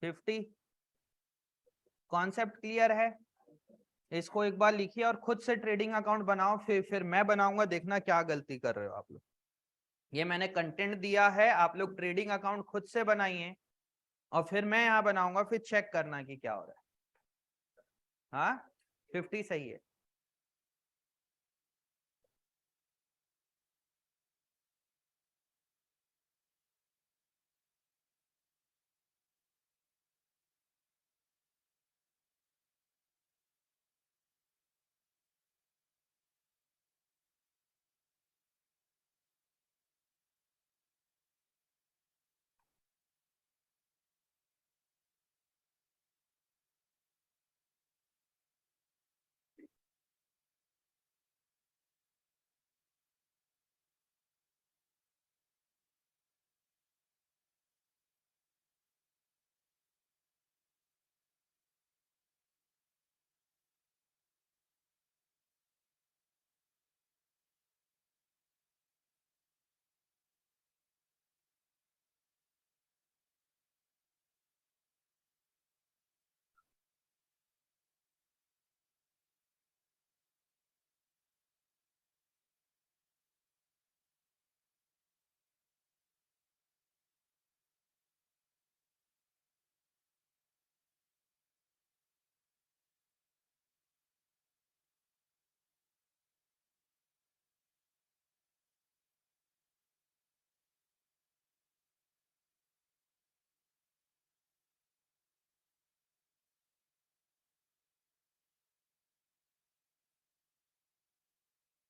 50। कॉन्सेप्ट क्लियर है, इसको एक बार लिखिए और खुद से ट्रेडिंग अकाउंट बनाओ, फिर मैं बनाऊंगा, देखना क्या गलती कर रहे हो आप लोग। ये मैंने कंटेंट दिया है, आप लोग ट्रेडिंग अकाउंट खुद से बनाइए, और फिर मैं यहाँ बनाऊंगा, फिर चेक करना कि क्या हो रहा है। हाँ 50 सही है।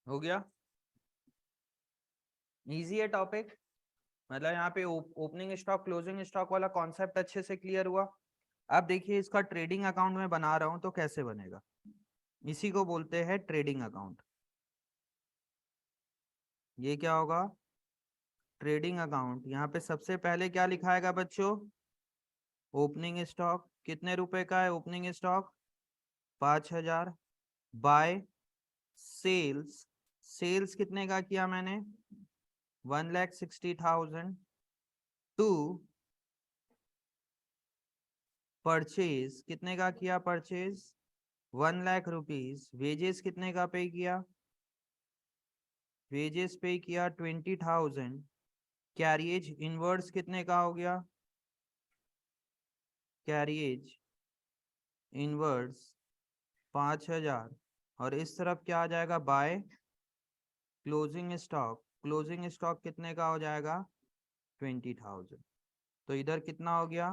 हो गया, इजी है टॉपिक। मतलब यहाँ पे ओपनिंग स्टॉक क्लोजिंग स्टॉक वाला कॉन्सेप्ट अच्छे से क्लियर हुआ। अब देखिए इसका ट्रेडिंग अकाउंट में बना रहा हूं तो कैसे बनेगा, इसी को बोलते हैं ट्रेडिंग अकाउंट। ये क्या होगा, ट्रेडिंग अकाउंट। यहाँ पे सबसे पहले क्या लिखाएगा बच्चों, ओपनिंग स्टॉक कितने रुपए का है, opening stock 5,000, by sales, sales कितने का किया मैंने 1,60,000, टू परचेज कितने का किया, परचेज 1,00,000 रुपीज, वेजेस कितने का पे किया, वेजेस पे किया 20,000, कैरिएज इनवर्स कितने का हो गया, कैरिएज इनवर्स 5,000, और इस तरफ क्या आ जाएगा, by closing stock, closing stock कितने का हो जाएगा 20,000। तो इधर कितना हो गया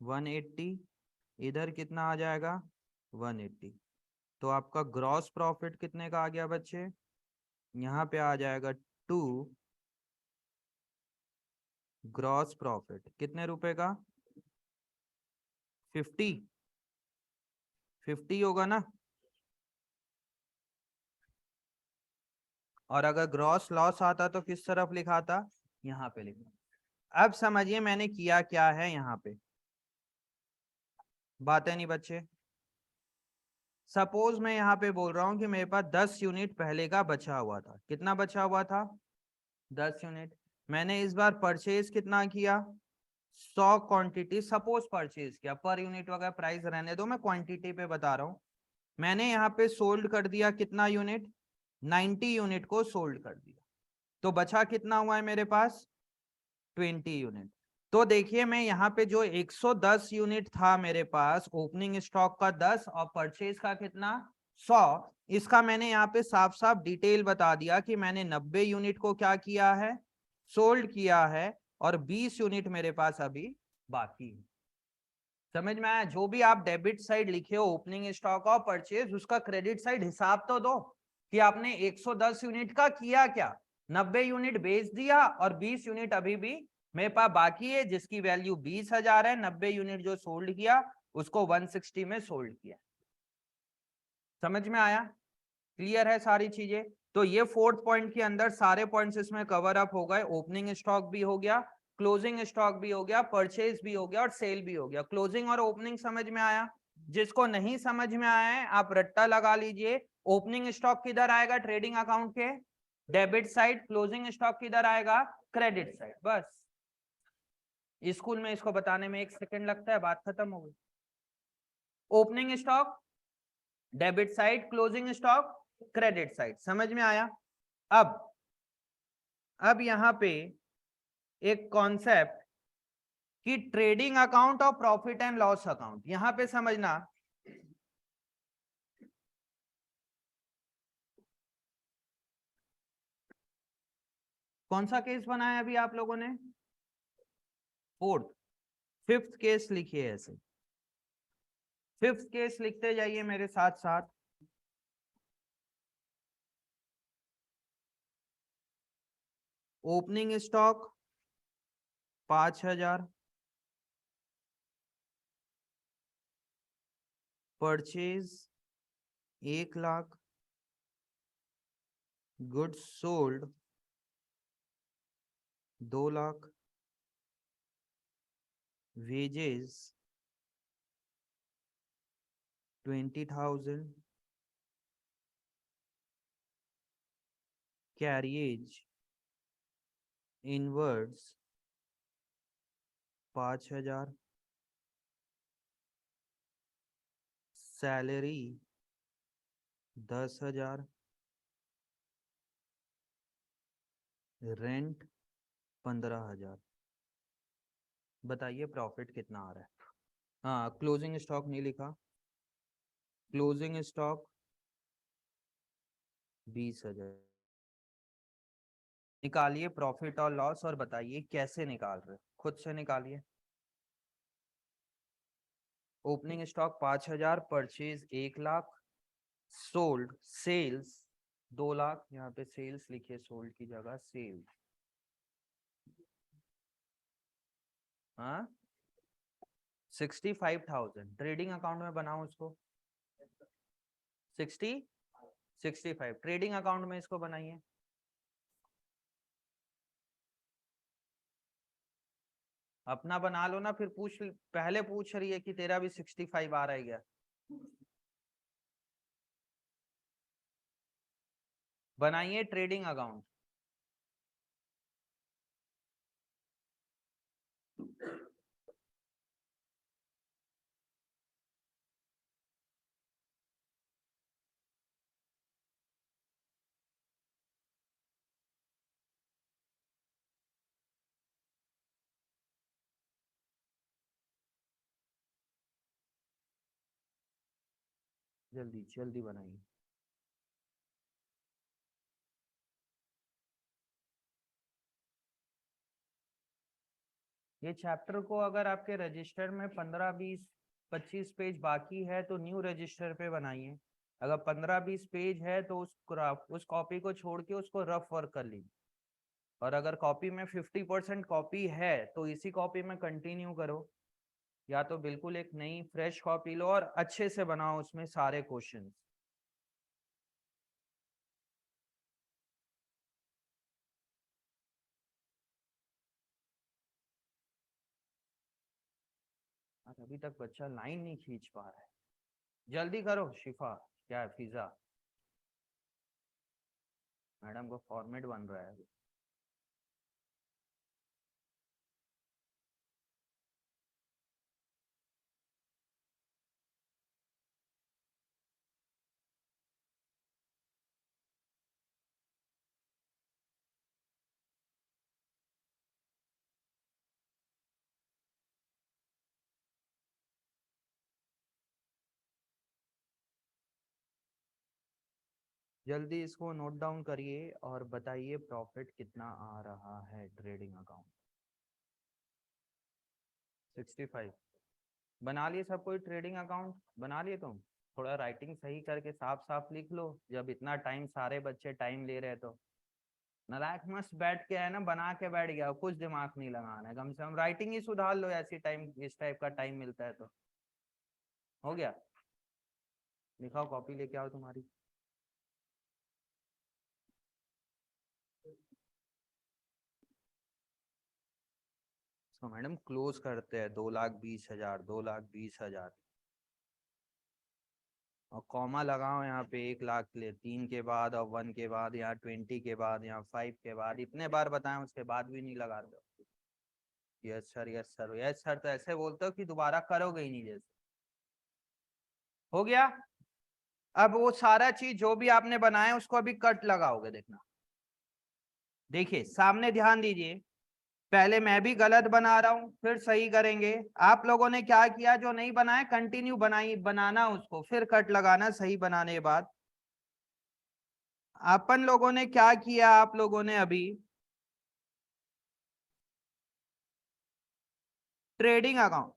180, इधर कितना आ जाएगा 180। तो आपका ग्रॉस प्रॉफिट कितने का आ गया बच्चे, यहाँ पे आ जाएगा 2, ग्रॉस प्रॉफिट कितने रुपए का 50, 50 होगा ना। और अगर ग्रॉस लॉस आता तो किस तरफ लिखा था, यहाँ पे लिखा। अब समझिए मैंने किया क्या है यहाँ पे, बातें नहीं बच्चे। सपोज मैं यहाँ पे बोल रहा हूँ कि मेरे पास 10 यूनिट पहले का बचा हुआ था, कितना बचा हुआ था 10 यूनिट। मैंने इस बार परचेज कितना किया 100 क्वांटिटी सपोज परचेज किया, पर यूनिट वगैरह प्राइस रहने दो, मैं क्वांटिटी पे बता रहा हूँ। मैंने यहाँ पे सोल्ड कर दिया कितना यूनिट, 90 यूनिट को सोल्ड कर दिया, तो बचा कितना हुआ है मेरे पास 20 यूनिट। तो देखिए मैं यहाँ पे जो 110 यूनिट था मेरे पास, ओपनिंग स्टॉक का 10 और परचेज का कितना 100, इसका मैंने यहाँ पे साफ साफ डिटेल बता दिया कि मैंने 90 यूनिट को क्या किया है, सोल्ड किया है, और 20 यूनिट मेरे पास अभी बाकी है। समझ में आया, जो भी आप डेबिट साइड लिखे हो ओपनिंग स्टॉक और परचेज, उसका क्रेडिट साइड हिसाब तो दो कि आपने 110 यूनिट का किया क्या, 90 यूनिट बेच दिया और 20 यूनिट अभी भी मेरे पास बाकी है, जिसकी वैल्यू 20,000 है। 90 यूनिट जो सोल्ड किया उसको 160 में सोल्ड किया। समझ में आया, क्लियर है सारी चीजें। तो ये फोर्थ पॉइंट के अंदर सारे पॉइंट्स इसमें कवर अप हो गए, ओपनिंग स्टॉक भी हो गया, क्लोजिंग स्टॉक भी हो गया, परचेज भी हो गया और सेल भी हो गया। क्लोजिंग और ओपनिंग समझ में आया, जिसको नहीं समझ में आया है आप रट्टा लगा लीजिए। ओपनिंग स्टॉक किधर आएगा ट्रेडिंग अकाउंट के डेबिट साइड, क्लोजिंग स्टॉक किधर आएगा क्रेडिट साइड। बस स्कूल में इसको बताने में 1 सेकंड लगता है, बात खत्म हो गई। Opening stock debit side, closing stock credit side, समझ में आया। अब यहां पे एक कॉन्सेप्ट कि ट्रेडिंग अकाउंट और प्रॉफिट एंड लॉस अकाउंट, यहां पे समझना। कौन सा केस बनाया अभी आप लोगों ने, फोर्थ, फिफ्थ केस लिखिए ऐसे, फिफ्थ केस लिखते जाइए मेरे साथ साथ। Opening stock 5,000, purchase 1,00,000, goods sold 2,00,000, wages 20,000, carriage inwards 5,000, salary 10,000, rent 15,000। बताइए प्रॉफिट कितना आ रहा है। हाँ क्लोजिंग स्टॉक नहीं लिखा, क्लोजिंग स्टॉक 20,000। निकालिए प्रॉफिट और लॉस और बताइए कैसे निकाल रहे, खुद से निकालिए। Opening stock 5,000, purchase 1,00,000, sold sales 2 lakh, यहाँ पे सेल्स लिखिए, सोल्ड की जगह सेल्स। हाँ 65,000 ट्रेडिंग अकाउंट में बनाओ उसको। 65 ट्रेडिंग अकाउंट में इसको बनाइए। अपना बना लो ना, फिर पहले पूछ रही है कि तेरा भी 65 आ रहा है क्या। बनाइए ट्रेडिंग अकाउंट। जल्दी जल्दी बनाइए। ये चैप्टर को अगर आपके रजिस्टर में 15, 20, 25 पेज बाकी है तो न्यू रजिस्टर पे बनाइए। अगर 15, 20 पेज है तो उस कॉपी को छोड़ के उसको रफ वर्क कर लीजिए। और अगर कॉपी में 50% कॉपी है तो इसी कॉपी में कंटिन्यू करो, या तो बिल्कुल एक नई फ्रेश कॉपी लो और अच्छे से बनाओ उसमें सारे क्वेश्चन। अभी तक बच्चा लाइन नहीं खींच पा रहा है, जल्दी करो। शिफा क्या है, फिजा मैडम को फॉर्मेट बन रहा है। जल्दी इसको नोट डाउन करिए और बताइए प्रॉफिट कितना आ रहा है ट्रेडिंग अकाउंट। 65 बना लिए सब कोई, ट्रेडिंग अकाउंट बना लिए तुम। थोड़ा राइटिंग सही करके साफ साफ लिख लो, जब इतना टाइम सारे बच्चे टाइम ले रहे तो। नालायक मस्त बैठ के है ना, बना के बैठ गया, कुछ दिमाग नहीं लगाना है, कम से कम राइटिंग ही सुधार लो, ऐसी टाइम इस टाइप का टाइम मिलता है तो। हो गया, लिखाओ, कॉपी लेके आओ तुम्हारी। तो मैडम क्लोज करते हैं 2,20,000, 2,20,000 और कॉमा लगाओ यहाँ पे 1 लाख के लिए, 3 के बाद और 1 के बाद, यहाँ 20 के बाद, यहाँ 5 के बाद, इतने बार बताएं उसके बाद भी नहीं लगा रहे हो। Yes sir, yes sir, yes sir, तो ऐसे बोलते हो कि दोबारा करोगे ही नहीं जैसे। हो गया। अब वो सारा चीज जो भी आपने बनाया उसको अभी कट लगाओगे, देखना। देखिए सामने ध्यान दीजिए, पहले मैं भी गलत बना रहा हूं फिर सही करेंगे। आप लोगों ने क्या किया, जो नहीं बनाया कंटिन्यू बनाना उसको, फिर कट लगाना सही बनाने के बाद। अपन लोगों ने क्या किया, आप लोगों ने अभी ट्रेडिंग अकाउंट,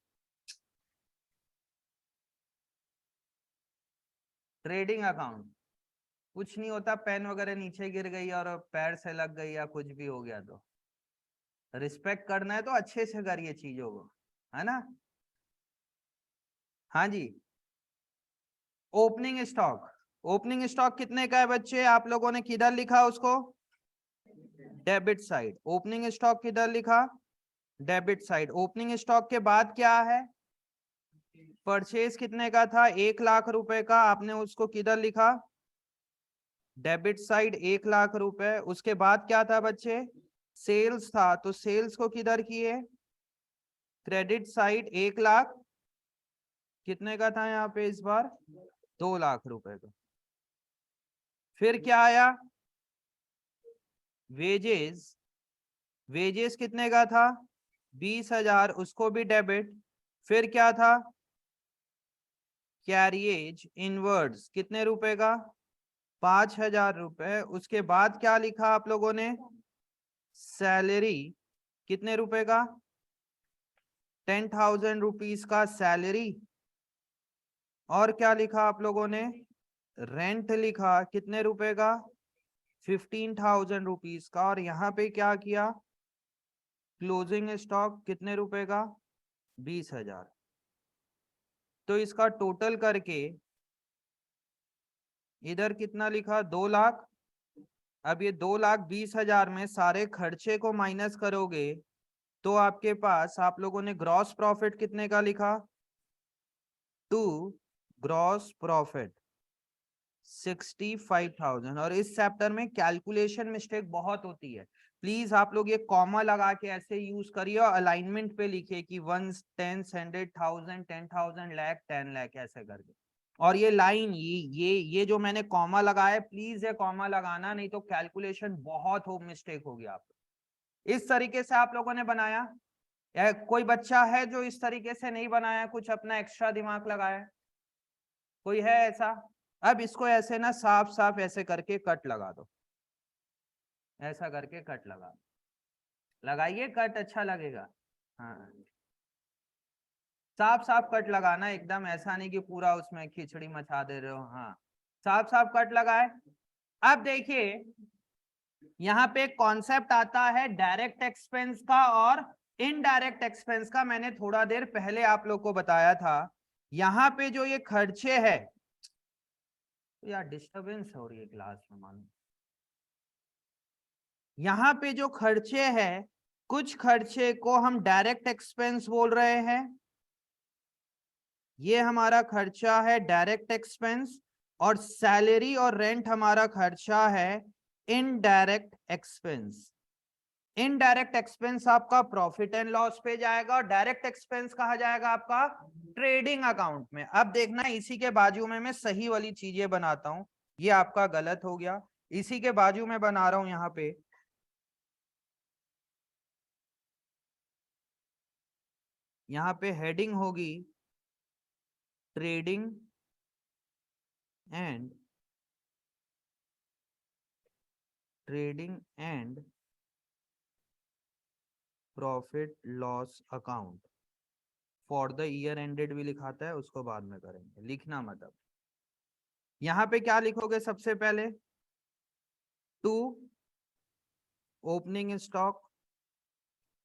ट्रेडिंग अकाउंट कुछ नहीं होता, पेन वगैरह नीचे गिर गई और पैर से लग गई या कुछ भी हो गया तो रिस्पेक्ट करना है तो अच्छे से करिए चीजों को, है ना। हाँ जी, ओपनिंग स्टॉक, ओपनिंग स्टॉक कितने का है बच्चे, आप लोगों ने किधर लिखा उसको, डेबिट साइड। ओपनिंग स्टॉक किधर लिखा, डेबिट साइड। ओपनिंग स्टॉक के बाद क्या है, परचेज कितने का था, 1 लाख रुपए का, आपने उसको किधर लिखा, डेबिट साइड 1 लाख रुपए। उसके बाद क्या था बच्चे, सेल्स था, तो सेल्स को किधर किए, क्रेडिट साइड 1 लाख, कितने का था यहाँ पे इस बार, 2 लाख रुपए का। फिर क्या आया, वेजेस, वेजेस कितने का था, 20,000, उसको भी डेबिट। फिर क्या था, कैरिएज इनवर्ड्स कितने रुपए का, 5,000 रुपए। उसके बाद क्या लिखा आप लोगों ने, सैलरी कितने रुपए का, 10,000 रुपीज का सैलरी। और क्या लिखा आप लोगों ने, रेंट लिखा कितने रुपए का, 15,000 रुपीज का, और यहाँ पे क्या किया, क्लोजिंग स्टॉक कितने रुपए का, 20,000। तो इसका टोटल करके इधर कितना लिखा, 2 लाख। अब ये 2,20,000 में सारे खर्चे को माइनस करोगे तो आपके पास, आप लोगों ने ग्रॉस प्रॉफिट कितने का लिखा, टू ग्रॉस प्रॉफिट 65,000। और इस चैप्टर में कैलकुलेशन मिस्टेक बहुत होती है, प्लीज आप लोग ये कॉमा लगा के ऐसे यूज करिए और अलाइनमेंट पे लिखिए कि 1, 10, 100,000, 10,000, लाख, 10 लाख ऐसे करके। और ये लाइन, ये जो मैंने कॉमा लगाया है, प्लीज ये कॉमा लगाना, नहीं तो कैलकुलेशन बहुत हो मिस्टेक होगी आप। इस तरीके से आप लोगों ने बनाया, या कोई बच्चा है जो इस तरीके से नहीं बनाया, कुछ अपना एक्स्ट्रा दिमाग लगाया, कोई है ऐसा? अब इसको ऐसे ना साफ साफ ऐसे करके कट लगा दो, ऐसा करके कट लगा, लगाइए कट, अच्छा लगेगा। हाँ, साफ साफ कट लगाना, एकदम ऐसा नहीं कि पूरा उसमें खिचड़ी मचा दे रहे हो। हाँ, साफ साफ कट लगाए। अब देखिए यहाँ पे कॉन्सेप्ट आता है डायरेक्ट एक्सपेंस का और इनडायरेक्ट एक्सपेंस का। मैंने थोड़ा देर पहले आप लोग को बताया था, यहाँ पे जो ये खर्चे है, तो यार डिस्टरबेंस हो रही है क्लास में मानो। यहाँ पे जो खर्चे हैं, कुछ खर्चे को हम डायरेक्ट एक्सपेंस बोल रहे हैं, ये हमारा खर्चा है डायरेक्ट एक्सपेंस, और सैलरी और रेंट हमारा खर्चा है इनडायरेक्ट एक्सपेंस। इनडायरेक्ट एक्सपेंस आपका प्रॉफिट एंड लॉस पे जाएगा, और डायरेक्ट एक्सपेंस कहा जाएगा आपका ट्रेडिंग अकाउंट में। अब देखना, इसी के बाजू में मैं सही वाली चीजें बनाता हूं, ये आपका गलत हो गया, इसी के बाजू में बना रहा हूं। यहाँ पे हेडिंग होगी trading and profit loss account for the year ended भी लिखाता है, उसको बाद में करेंगे, लिखना मतलब। यहाँ पे क्या लिखोगे सबसे पहले, टू ओपनिंग स्टॉक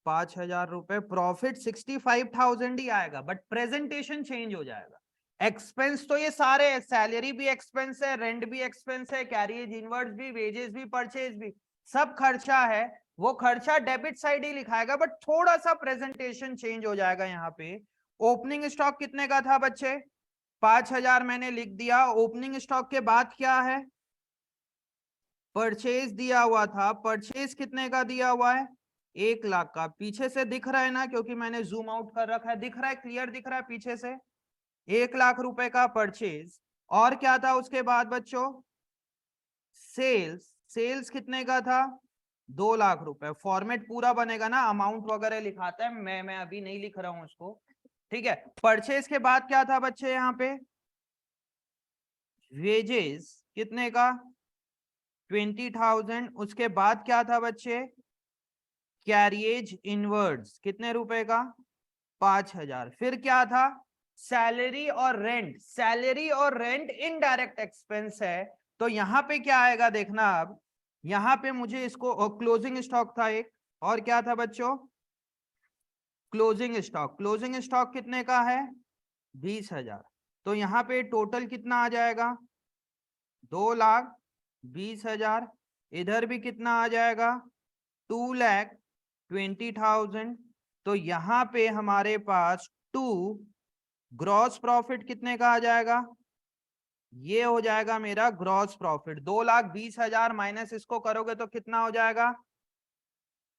5,000 रुपए, प्रॉफिट 65,000 ही आएगा, बट प्रेजेंटेशन चेंज हो जाएगा। एक्सपेंस तो ये सारे है, सैलरी भी एक्सपेंस है, रेंट भी एक्सपेंस है, कैरियज इनवर्ड्स भी, वेजेस भी, परचेज भी, सब खर्चा है। वो खर्चा डेबिट साइड ही लिखाएगा, बट थोड़ा सा प्रेजेंटेशन चेंज हो जाएगा। यहाँ पे ओपनिंग स्टॉक कितने का था बच्चे, 5,000 मैंने लिख दिया। ओपनिंग स्टॉक के बाद क्या है, परचेज दिया हुआ था, परचेज कितने का दिया हुआ है, 1 लाख का। पीछे से दिख रहा है ना, क्योंकि मैंने जूम आउट कर रखा है, दिख रहा है, क्लियर दिख रहा है पीछे से, 1 लाख रुपए का परचेज। और क्या था उसके बाद बच्चों, सेल्स, सेल्स कितने का था, 2 लाख रुपए। फॉर्मेट पूरा बनेगा ना, अमाउंट वगैरह लिखाता है, मैं अभी नहीं लिख रहा हूं उसको, ठीक है। परचेज के बाद क्या था बच्चे, यहाँ पे वेजेस कितने का, 20,000। उसके बाद क्या था बच्चे, कैरियज इनवर्ड्स कितने रुपए का, 5,000। फिर क्या था, सैलरी और रेंट। सैलरी और रेंट इनडायरेक्ट एक्सपेंस है, तो यहां पे क्या आएगा देखना। अब यहां पे मुझे इसको, क्लोजिंग स्टॉक था एक, और क्या था बच्चों, क्लोजिंग स्टॉक। क्लोजिंग स्टॉक कितने का है, 20,000। तो यहाँ पे टोटल कितना आ जाएगा, 2,20,000। इधर भी कितना आ जाएगा, 2,20,000। तो यहाँ पे हमारे पास टू ग्रॉस प्रॉफिट कितने का आ जाएगा, ये हो जाएगा मेरा ग्रॉस प्रॉफिट। 2,20,000 माइनस इसको करोगे तो कितना हो जाएगा,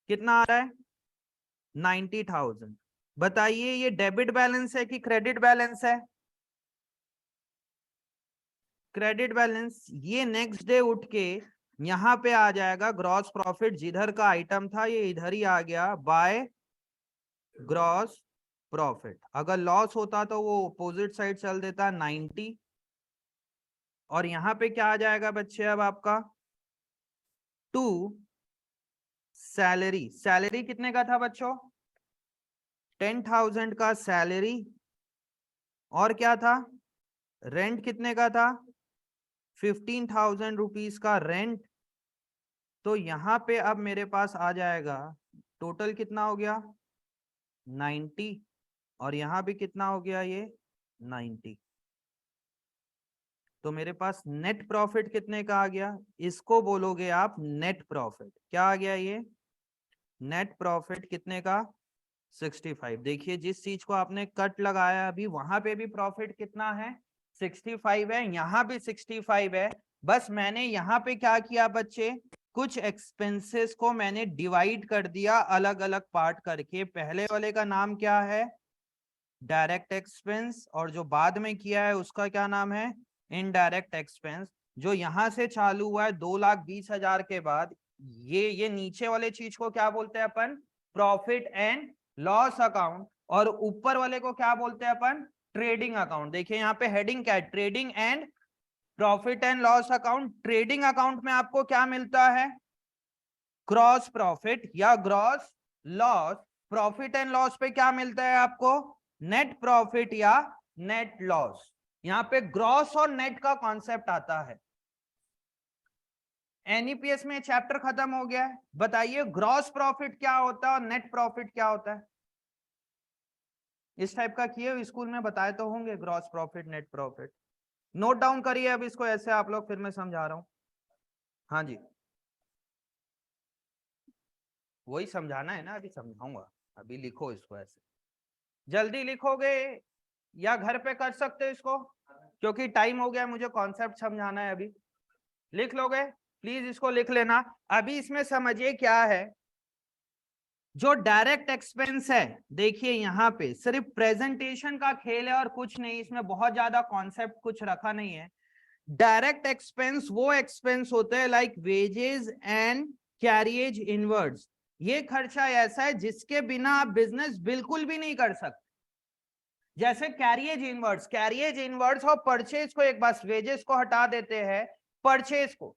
कितना आ रहा है, 90,000। बताइए ये डेबिट बैलेंस है कि क्रेडिट बैलेंस है, क्रेडिट बैलेंस। ये नेक्स्ट डे उठ के यहाँ पे आ जाएगा ग्रॉस प्रॉफिट, जिधर का आइटम था ये इधर ही आ गया, बाय ग्रॉस प्रॉफिट। अगर लॉस होता तो वो अपोजिट साइड चल देता 90। और यहाँ पे क्या आ जाएगा बच्चे, अब आपका टू सैलरी। सैलरी कितने का था बच्चों, 10,000 का सैलरी। और क्या था, रेंट कितने का था, 15,000 रुपीज का रेंट। तो यहाँ पे अब मेरे पास आ जाएगा टोटल कितना हो गया 90 और यहाँ भी कितना हो गया ये 90। तो मेरे पास नेट प्रॉफिट कितने का आ गया, इसको बोलोगे आप नेट प्रॉफिट। क्या आ गया ये नेट प्रॉफिट कितने का 65। देखिए जिस चीज को आपने कट लगाया अभी वहां पे भी प्रॉफिट कितना है 65 है, यहाँ भी 65 है। बस मैंने यहाँ पे क्या किया बच्चे, कुछ एक्सपेंसेस को मैंने डिवाइड कर दिया अलग अलग पार्ट करके। पहले वाले का नाम क्या है डायरेक्ट एक्सपेंस, और जो बाद में किया है उसका क्या नाम है इनडायरेक्ट एक्सपेंस। जो यहां से चालू हुआ है 2,20,000 के बाद, ये नीचे वाले चीज को क्या बोलते हैं अपन प्रॉफिट एंड लॉस अकाउंट, और ऊपर वाले को क्या बोलते हैं अपन ट्रेडिंग अकाउंट। देखिए यहाँ पे हेडिंग क्या है trading and profit and loss account. Trading account में आपको क्या मिलता है ग्रॉस प्रॉफिट या gross loss. Profit and loss पे क्या मिलता है आपको नेट प्रॉफिट या नेट लॉस। यहां पे ग्रॉस और नेट का कॉन्सेप्ट आता है। एनईपीएस में चैप्टर खत्म हो गया है। बताइए ग्रॉस प्रॉफिट क्या होता है और नेट प्रॉफिट क्या होता है। इस टाइप का किए स्कूल में बताए तो होंगे gross profit net profit. Note down करिए अब इसको ऐसे आप लोग, फिर मैं समझा रहा हूं। हाँ जी वही समझाना है ना, अभी समझाऊंगा। अभी लिखो इसको ऐसे, जल्दी लिखोगे या घर पे कर सकते हो इसको, क्योंकि टाइम हो गया, मुझे कॉन्सेप्ट समझाना है। अभी लिख लोगे प्लीज, इसको लिख लेना। अभी इसमें समझिए क्या है जो डायरेक्ट एक्सपेंस है। देखिए यहाँ पे सिर्फ प्रेजेंटेशन का खेल है और कुछ नहीं, इसमें बहुत ज्यादा कॉन्सेप्ट कुछ रखा नहीं है। डायरेक्ट एक्सपेंस वो एक्सपेंस होते हैं like wages and carriage inwards. ये खर्चा ऐसा है जिसके बिना आप बिजनेस बिल्कुल भी नहीं कर सकते। जैसे कैरिएज इनवर्ड्स, कैरिएज इनवर्ड्स और परचेज को एक बार वेजेस को हटा देते हैं, परचेज को।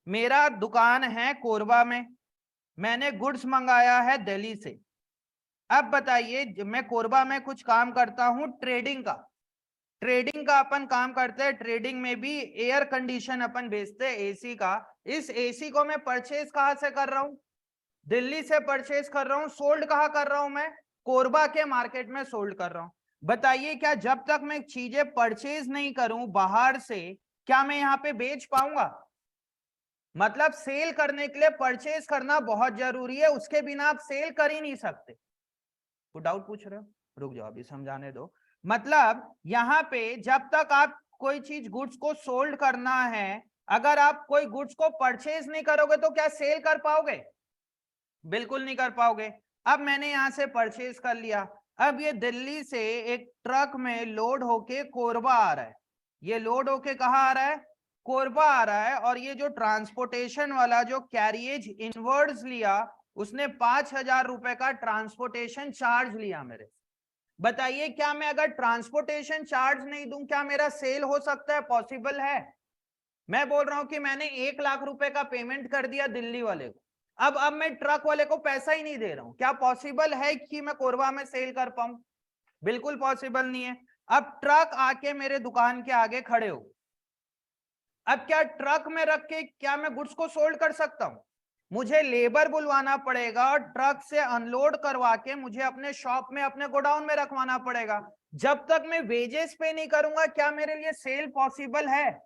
मेरा दुकान है कोरबा में, मैंने गुड्स मंगाया है दिल्ली से। अब बताइए मैं कोरबा में कुछ काम करता हूं ट्रेडिंग का, ट्रेडिंग का अपन काम करते हैं। ट्रेडिंग में भी एयर कंडीशन अपन बेचते हैं एसी का। इस एसी को मैं परचेज कहां से कर रहा हूं दिल्ली से परचेज कर रहा हूं। सोल्ड कहां कर रहा हूं मैं कोरबा के मार्केट में सोल्ड कर रहा हूं। बताइए क्या जब तक मैं चीजें परचेज नहीं करूं बाहर से, क्या मैं यहां पे बेच पाऊंगा। मतलब सेल करने के लिए परचेज करना बहुत जरूरी है, उसके बिना आप सेल कर ही नहीं सकते। तो डाउट पूछ रहे हो, रुक जाओ अभी समझाने दो। मतलब यहां पे जब तक आप कोई चीज गुड्स को सोल्ड करना है, अगर आप कोई गुड्स को परचेज नहीं करोगे तो क्या सेल कर पाओगे, बिल्कुल नहीं कर पाओगे। अब मैंने यहां से परचेज कर लिया, अब ये दिल्ली से एक ट्रक में लोड होके कोरबा आ रहा है। ये लोड होके कहाँ आ रहा है कोरबा आ रहा है, और ये जो ट्रांसपोर्टेशन वाला जो कैरिएज इनवर्ड्स लिया उसने 5,000 रुपए का ट्रांसपोर्टेशन चार्ज लिया मेरे। बताइए क्या मैं अगर ट्रांसपोर्टेशन चार्ज नहीं दूं क्या मेरा सेल हो सकता है, पॉसिबल है। मैं बोल रहा हूं कि मैंने 1,00,000 रुपए का पेमेंट कर दिया दिल्ली वाले को, अब मैं ट्रक वाले को पैसा ही नहीं दे रहा हूं, क्या पॉसिबल है कि मैं कोरबा में सेल कर पाऊं, बिल्कुल पॉसिबल नहीं है। अब ट्रक आके मेरे दुकान के आगे खड़े हो, अब क्या ट्रक में रख के क्या मैं गुड्स को सोल्ड कर सकता हूं, मुझे लेबर बुलवाना पड़ेगा और ट्रक से अनलोड करवा के मुझे अपने शॉप में अपने गोडाउन में रखवाना पड़ेगा। जब तक मैं वेजेस पे नहीं करूंगा क्या मेरे लिए सेल पॉसिबल है।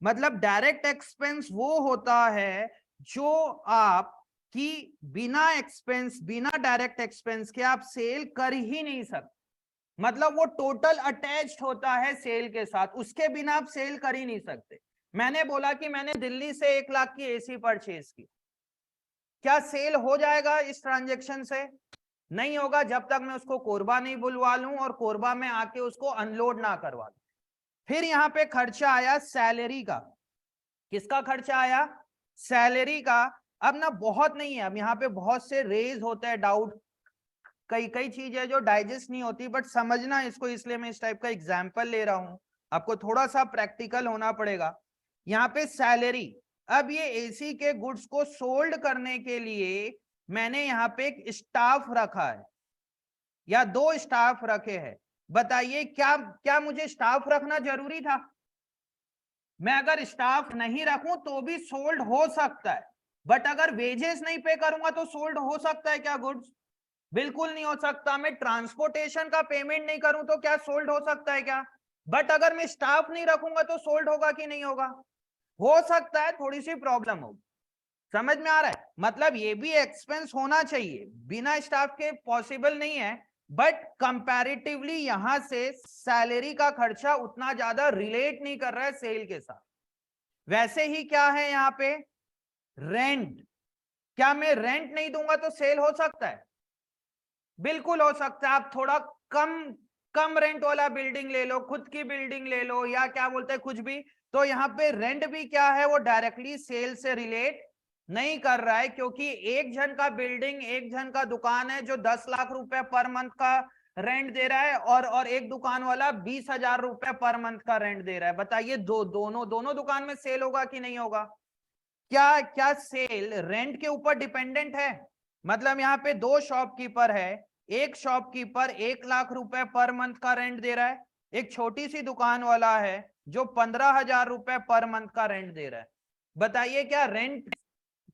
मतलब डायरेक्ट एक्सपेंस वो होता है जो आप की बिना एक्सपेंस बिना डायरेक्ट एक्सपेंस के आप सेल कर ही नहीं सकते। मतलब वो टोटल अटैच्ड होता है सेल के साथ, उसके बिना आप सेल कर ही नहीं सकते। मैंने बोला कि मैंने दिल्ली से 1,00,000 की एसी परचेज की, क्या सेल हो जाएगा इस ट्रांजेक्शन से, नहीं होगा जब तक मैं उसको कोरबा नहीं बुलवा लूं और कोरबा में आके उसको अनलोड ना करवा लूं। फिर यहां पे खर्चा आया सैलरी का, किसका खर्चा आया सैलरी का। अब ना बहुत नहीं है, अब यहाँ पे बहुत से रेज होते हैं डाउट, कई कई चीजें जो डाइजेस्ट नहीं होती, बट समझना इसको, इसलिए मैं इस टाइप का एग्जाम्पल ले रहा हूं। आपको थोड़ा सा प्रैक्टिकल होना पड़ेगा। यहाँ पे सैलरी, अब ये एसी के गुड्स को सोल्ड करने के लिए मैंने यहाँ पे एक स्टाफ रखा है या 2 स्टाफ रखे हैं। बताइए क्या क्या मुझे स्टाफ रखना जरूरी था, मैं अगर स्टाफ नहीं रखूं तो भी सोल्ड हो सकता है, बट अगर वेजेस नहीं पे करूंगा तो सोल्ड हो सकता है क्या गुड्स? बिल्कुल नहीं हो सकता। मैं ट्रांसपोर्टेशन का पेमेंट नहीं करूं तो क्या सोल्ड हो सकता है क्या? बट अगर मैं स्टाफ नहीं रखूंगा तो सोल्ड होगा कि नहीं होगा? हो सकता है, थोड़ी सी प्रॉब्लम होगी। समझ में आ रहा है? मतलब ये भी एक्सपेंस होना चाहिए, बिना स्टाफ के पॉसिबल नहीं है, बट कंपैरेटिवली यहां से सैलरी का खर्चा उतना ज्यादा रिलेट नहीं कर रहा है सेल के साथ। वैसे ही क्या है यहाँ पे, रेंट। क्या मैं रेंट नहीं दूंगा तो सेल हो सकता है? बिल्कुल हो सकता है। आप थोड़ा कम कम रेंट वाला बिल्डिंग ले लो, खुद की बिल्डिंग ले लो, या क्या बोलते हैं कुछ भी, तो यहाँ पे रेंट भी क्या है, वो डायरेक्टली सेल से रिलेट नहीं कर रहा है, क्योंकि एक जन का बिल्डिंग, एक जन का दुकान है जो 10 लाख रुपए पर मंथ का रेंट दे रहा है, और एक दुकान वाला 20,000 रुपए पर मंथ का रेंट दे रहा है। बताइए दोनों दुकान में सेल होगा कि नहीं होगा? क्या क्या सेल रेंट के ऊपर डिपेंडेंट है? मतलब यहाँ पे दो शॉपकीपर है, एक शॉपकीपर 1 लाख रुपए पर मंथ का रेंट दे रहा है, एक छोटी सी दुकान वाला है जो 15,000 रुपए पर मंथ का रेंट दे रहा है। बताइए क्या रेंट,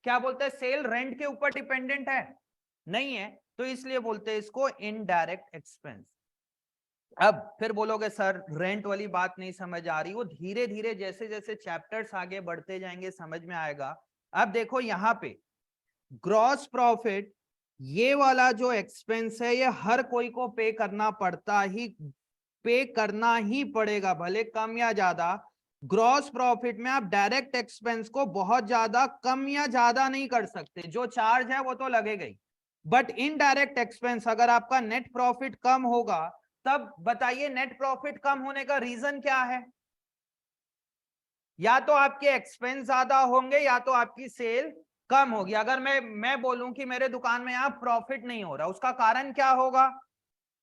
क्या बोलते हैं, सेल रेंट के ऊपर डिपेंडेंट है? नहीं है, तो इसलिए बोलते हैं इसको इनडायरेक्ट एक्सपेंस। अब फिर बोलोगे सर रेंट वाली बात नहीं समझ आ रही, वो धीरे धीरे जैसे जैसे चैप्टर्स आगे बढ़ते जाएंगे समझ में आएगा। अब देखो यहाँ पे ग्रॉस प्रॉफिट, ये वाला जो एक्सपेंस है ये हर कोई को पे करना पड़ता ही, पे करना ही पड़ेगा, भले कम या ज्यादा। ग्रॉस प्रॉफिट में आप डायरेक्ट एक्सपेंस को बहुत ज्यादा कम या ज्यादा नहीं कर सकते, जो चार्ज है वो तो लगेगा ही। बट इनडायरेक्ट एक्सपेंस, अगर आपका नेट प्रॉफिट कम होगा, तब बताइए नेट प्रॉफिट कम होने का रीजन क्या है? या तो आपके एक्सपेंस ज्यादा होंगे या तो आपकी सेल कम होगी। अगर मैं बोलूं कि मेरे दुकान में यहाँ प्रॉफिट नहीं हो रहा, उसका कारण क्या होगा?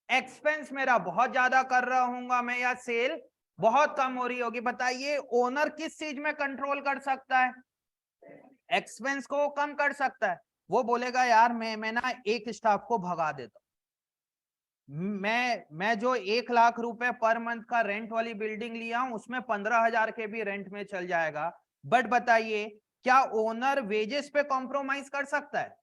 एक्सपेंस मेरा बहुत ज्यादा कर रहा हूंगा मैं, या सेल बहुत कम हो रही होगी। बताइए ओनर किस चीज में कंट्रोल कर सकता है? एक्सपेंस को कम कर सकता है। वो बोलेगा यार मैं ना एक स्टाफ को भगा देता हूं, मैं जो 1 लाख रुपए पर मंथ का रेंट वाली बिल्डिंग लिया हूं उसमें 15,000 के भी रेंट में चल जाएगा। बट बताइए क्या ओनर वेजेस पे कॉम्प्रोमाइज कर सकता है?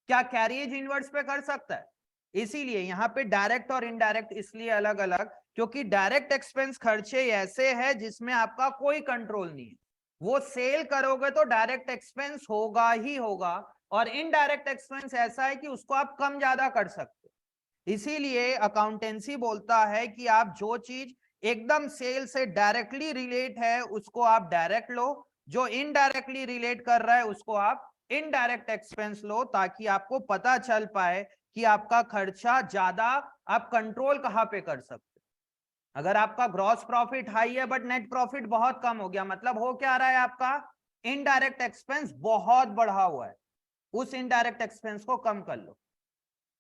क्या कैरियज इनवर्ड्स पे कर सकता है? इसीलिए यहाँ पे डायरेक्ट और इनडायरेक्ट इसलिए अलग अलग, क्योंकि डायरेक्ट एक्सपेंस खर्चे ऐसे हैं जिसमें आपका कोई कंट्रोल नहीं है, वो सेल करोगे तो डायरेक्ट एक्सपेंस होगा ही होगा, और इनडायरेक्ट एक्सपेंस ऐसा है कि उसको आप कम ज्यादा कर सकते हो। इसीलिए अकाउंटेंसी बोलता है कि आप जो चीज एकदम सेल से डायरेक्टली रिलेट है उसको आप डायरेक्ट लो, जो इनडायरेक्टली रिलेट कर रहा है उसको आप इनडायरेक्ट एक्सपेंस लो, ताकि आपको पता चल पाए कि आपका खर्चा ज्यादा आप कंट्रोल कहां पे कर सकते। अगर आपका ग्रॉस प्रॉफिट हाई है बट नेट प्रॉफिट बहुत कम हो गया, मतलब हो क्या रहा है, आपका इनडायरेक्ट एक्सपेंस बहुत बढ़ा हुआ है, उस इनडायरेक्ट एक्सपेंस को कम कर लो।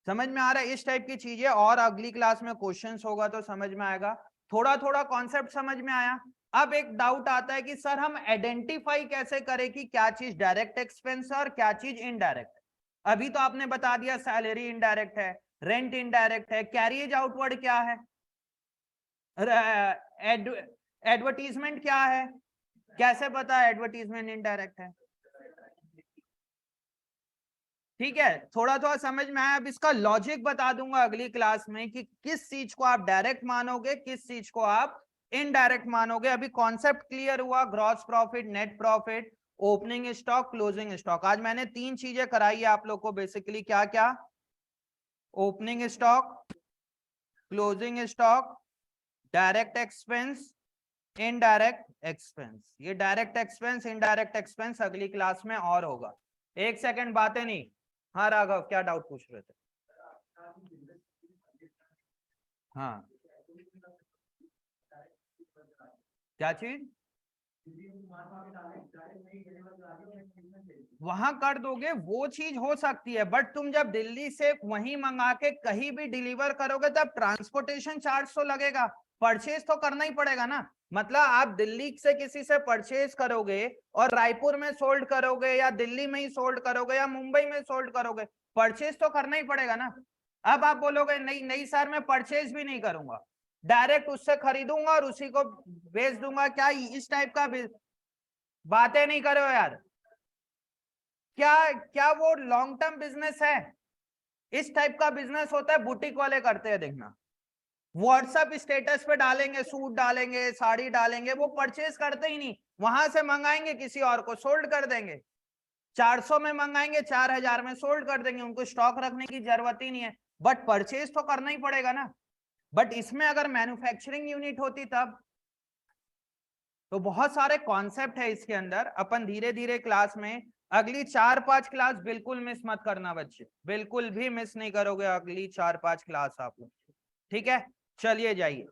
समझ में आ रहा है? इस टाइप की चीजें और अगली क्लास में क्वेश्चंस होगा तो समझ में आएगा। थोड़ा थोड़ा कॉन्सेप्ट समझ में आया। अब एक डाउट आता है कि सर हम आइडेंटिफाई कैसे करें कि क्या चीज डायरेक्ट एक्सपेंस है और क्या चीज इनडायरेक्ट है? अभी तो आपने बता दिया सैलरी इनडायरेक्ट है, रेंट इनडायरेक्ट है, कैरियज आउटवर्ड क्या है, एडवर्टीजमेंट क्या है, कैसे पता है एडवर्टीजमेंट इनडायरेक्ट है? ठीक है, थोड़ा थोड़ा समझ में आया। अब इसका लॉजिक बता दूंगा अगली क्लास में कि किस चीज को आप डायरेक्ट मानोगे, किस चीज को आप इनडायरेक्ट मानोगे। अभी कॉन्सेप्ट क्लियर हुआ, gross profit, net profit, opening stock, closing stock. आज मैंने 3 चीजें कराई है आप लोग को बेसिकली, क्या क्या? Opening stock, closing stock, direct expense, indirect expense. ये डायरेक्ट एक्सपेंस इनडायरेक्ट एक्सपेंस अगली क्लास में और होगा। एक सेकंड, बातें नहीं। हाँ राघव, क्या डाउट पूछ रहे थे? हाँ, क्या चीज? वहां कर दोगे वो चीज हो सकती है, बट तुम जब दिल्ली से वहीं मंगा के कहीं भी डिलीवर करोगे तब ट्रांसपोर्टेशन चार्ज तो लगेगा, परचेज तो करना ही पड़ेगा ना। मतलब आप दिल्ली से किसी से परचेज करोगे और रायपुर में सोल्ड करोगे, या दिल्ली में ही सोल्ड करोगे, या मुंबई में सोल्ड करोगे, परचेज तो करना ही पड़ेगा ना। अब आप बोलोगे नहीं नहीं सर मैं परचेज भी नहीं करूंगा, डायरेक्ट उससे खरीदूंगा और उसी को बेच दूंगा, क्या इस टाइप का बातें नहीं करो यार। क्या क्या वो लॉन्ग टर्म बिजनेस है? इस टाइप का बिजनेस होता है बुटीक वाले करते हैं, देखना। व्हाट्सएप स्टेटस पे डालेंगे, सूट डालेंगे, साड़ी डालेंगे, वो परचेज करते ही नहीं, वहां से मंगाएंगे किसी और को सोल्ड कर देंगे, 400 में मंगाएंगे 4000 में सोल्ड कर देंगे, उनको स्टॉक रखने की जरूरत ही नहीं है। बट परचेज तो करना ही पड़ेगा ना। बट इसमें अगर मैन्युफैक्चरिंग यूनिट होती तब। तो बहुत सारे कॉन्सेप्ट है इसके अंदर, अपन धीरे धीरे क्लास में, अगली 4-5 क्लास बिल्कुल मिस मत करना बच्चे, बिल्कुल भी मिस नहीं करोगे अगली 4-5 क्लास आप लोग। ठीक है, चलिए जाइए।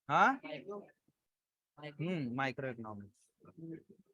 हाँ, माइक्रो इकोनॉमिक्स।